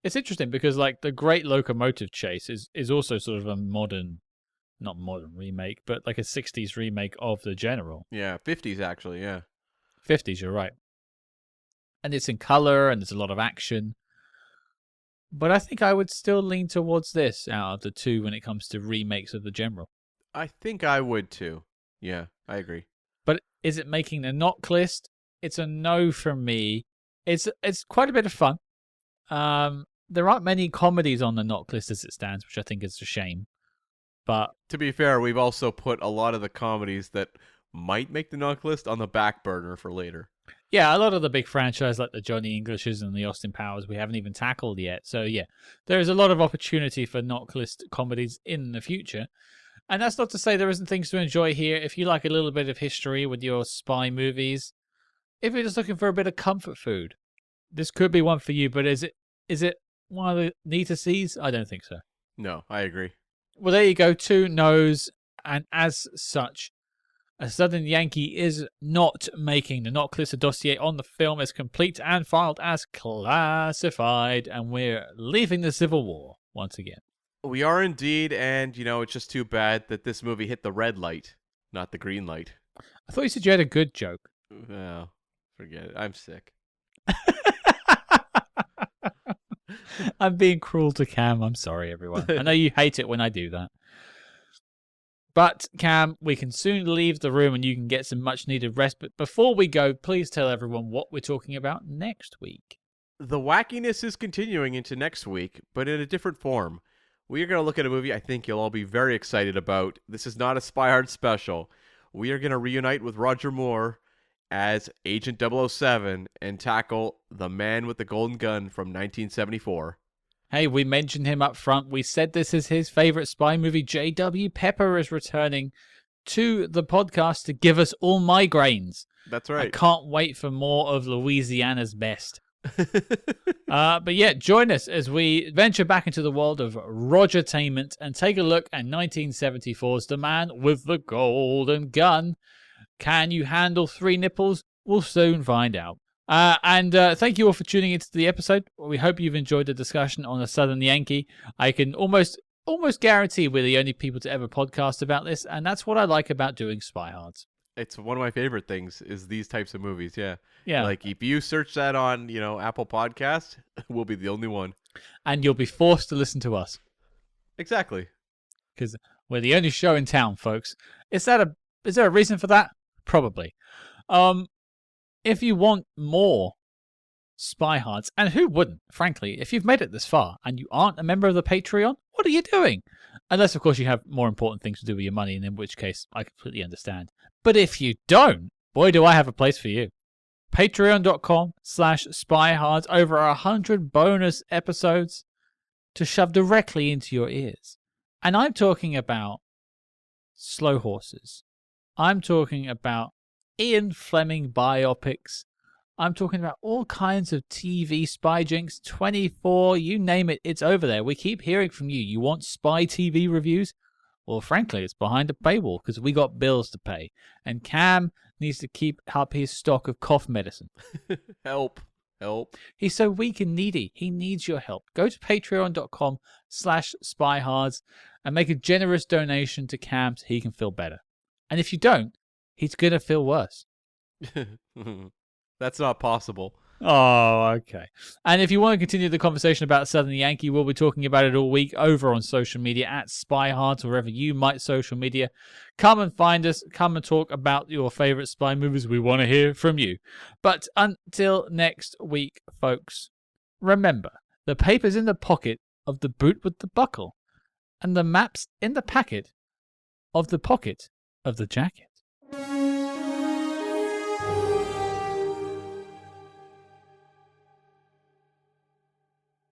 It's interesting because like the Great Locomotive Chase is also sort of a not modern remake, but like a 60s remake of The General. Yeah, 50s actually, yeah. 50s, you're right. And it's in color and there's a lot of action. But I think I would still lean towards this out of the two when it comes to remakes of The General. I think I would too. Yeah, I agree. But is it making the knock list? It's a no from me. It's quite a bit of fun. There aren't many comedies on the knock list as it stands, which I think is a shame. But to be fair, we've also put a lot of the comedies that might make the knock list on the back burner for later. Yeah, a lot of the big franchises like the Johnny Englishes and the Austin Powers we haven't even tackled yet. So yeah, there is a lot of opportunity for knock list comedies in the future. And that's not to say there isn't things to enjoy here. If you like a little bit of history with your spy movies, if you're just looking for a bit of comfort food, this could be one for you. But is it one of the need to sees? I don't think so. No, I agree. Well, there you go. 2 no's, and as such, A Southern Yankee is not making the knock list. The dossier on the film is complete and filed as classified, and we're leaving the Civil War once again. We are indeed, and it's just too bad that this movie hit the red light, not the green light. I thought you said you had a good joke. Well, forget it. I'm sick. I'm being cruel to Cam. I'm sorry, everyone. I know you hate it when I do that. But, Cam, we can soon leave the room and you can get some much-needed rest. But before we go, please tell everyone what we're talking about next week. The wackiness is continuing into next week, but in a different form. We are going to look at a movie I think you'll all be very excited about. This is not a Spyhards special. We are going to reunite with Roger Moore as Agent 007 and tackle The Man with the Golden Gun from 1974. Hey, we mentioned him up front. We said this is his favorite spy movie. J.W. Pepper is returning to the podcast to give us all migraines. That's right. I can't wait for more of Louisiana's best. But yeah, join us as we venture back into the world of Rogertainment and take a look at 1974's The Man with the Golden Gun. Can you handle 3 nipples? We'll soon find out. And thank you all for tuning into the episode. We hope you've enjoyed the discussion on A Southern Yankee. I can almost guarantee we're the only people to ever podcast about this, and that's what I like about doing Spyhards. It's one of my favorite things is these types of movies, yeah. Yeah. Like if you search that on, Apple Podcasts, we'll be the only one. And you'll be forced to listen to us. Exactly. Because we're the only show in town, folks. Is there a reason for that? Probably. If you want more Spyhards, and who wouldn't, frankly, if you've made it this far and you aren't a member of the Patreon, what are you doing? Unless, of course, you have more important things to do with your money, and in which case I completely understand. But if you don't, boy, do I have a place for you. Patreon.com/Spyhards, over 100 bonus episodes to shove directly into your ears. And I'm talking about Slow Horses. I'm talking about Ian Fleming biopics. I'm talking about all kinds of TV spy jinx, 24, you name it, it's over there. We keep hearing from you. You want spy TV reviews? Well, frankly, it's behind a paywall because we got bills to pay. And Cam needs to keep up his stock of cough medicine. Help. He's so weak and needy. He needs your help. Go to patreon.com/Spyhards and make a generous donation to Cam so he can feel better. And if you don't, he's going to feel worse. That's not possible. Oh, okay. And if you want to continue the conversation about Southern Yankee, we'll be talking about it all week over on social media at Spyhards, wherever you might social media. Come and find us. Come and talk about your favorite spy movies. We want to hear from you. But until next week, folks, remember, the paper's in the pocket of the boot with the buckle, and the map's in the packet of the pocket of the jacket.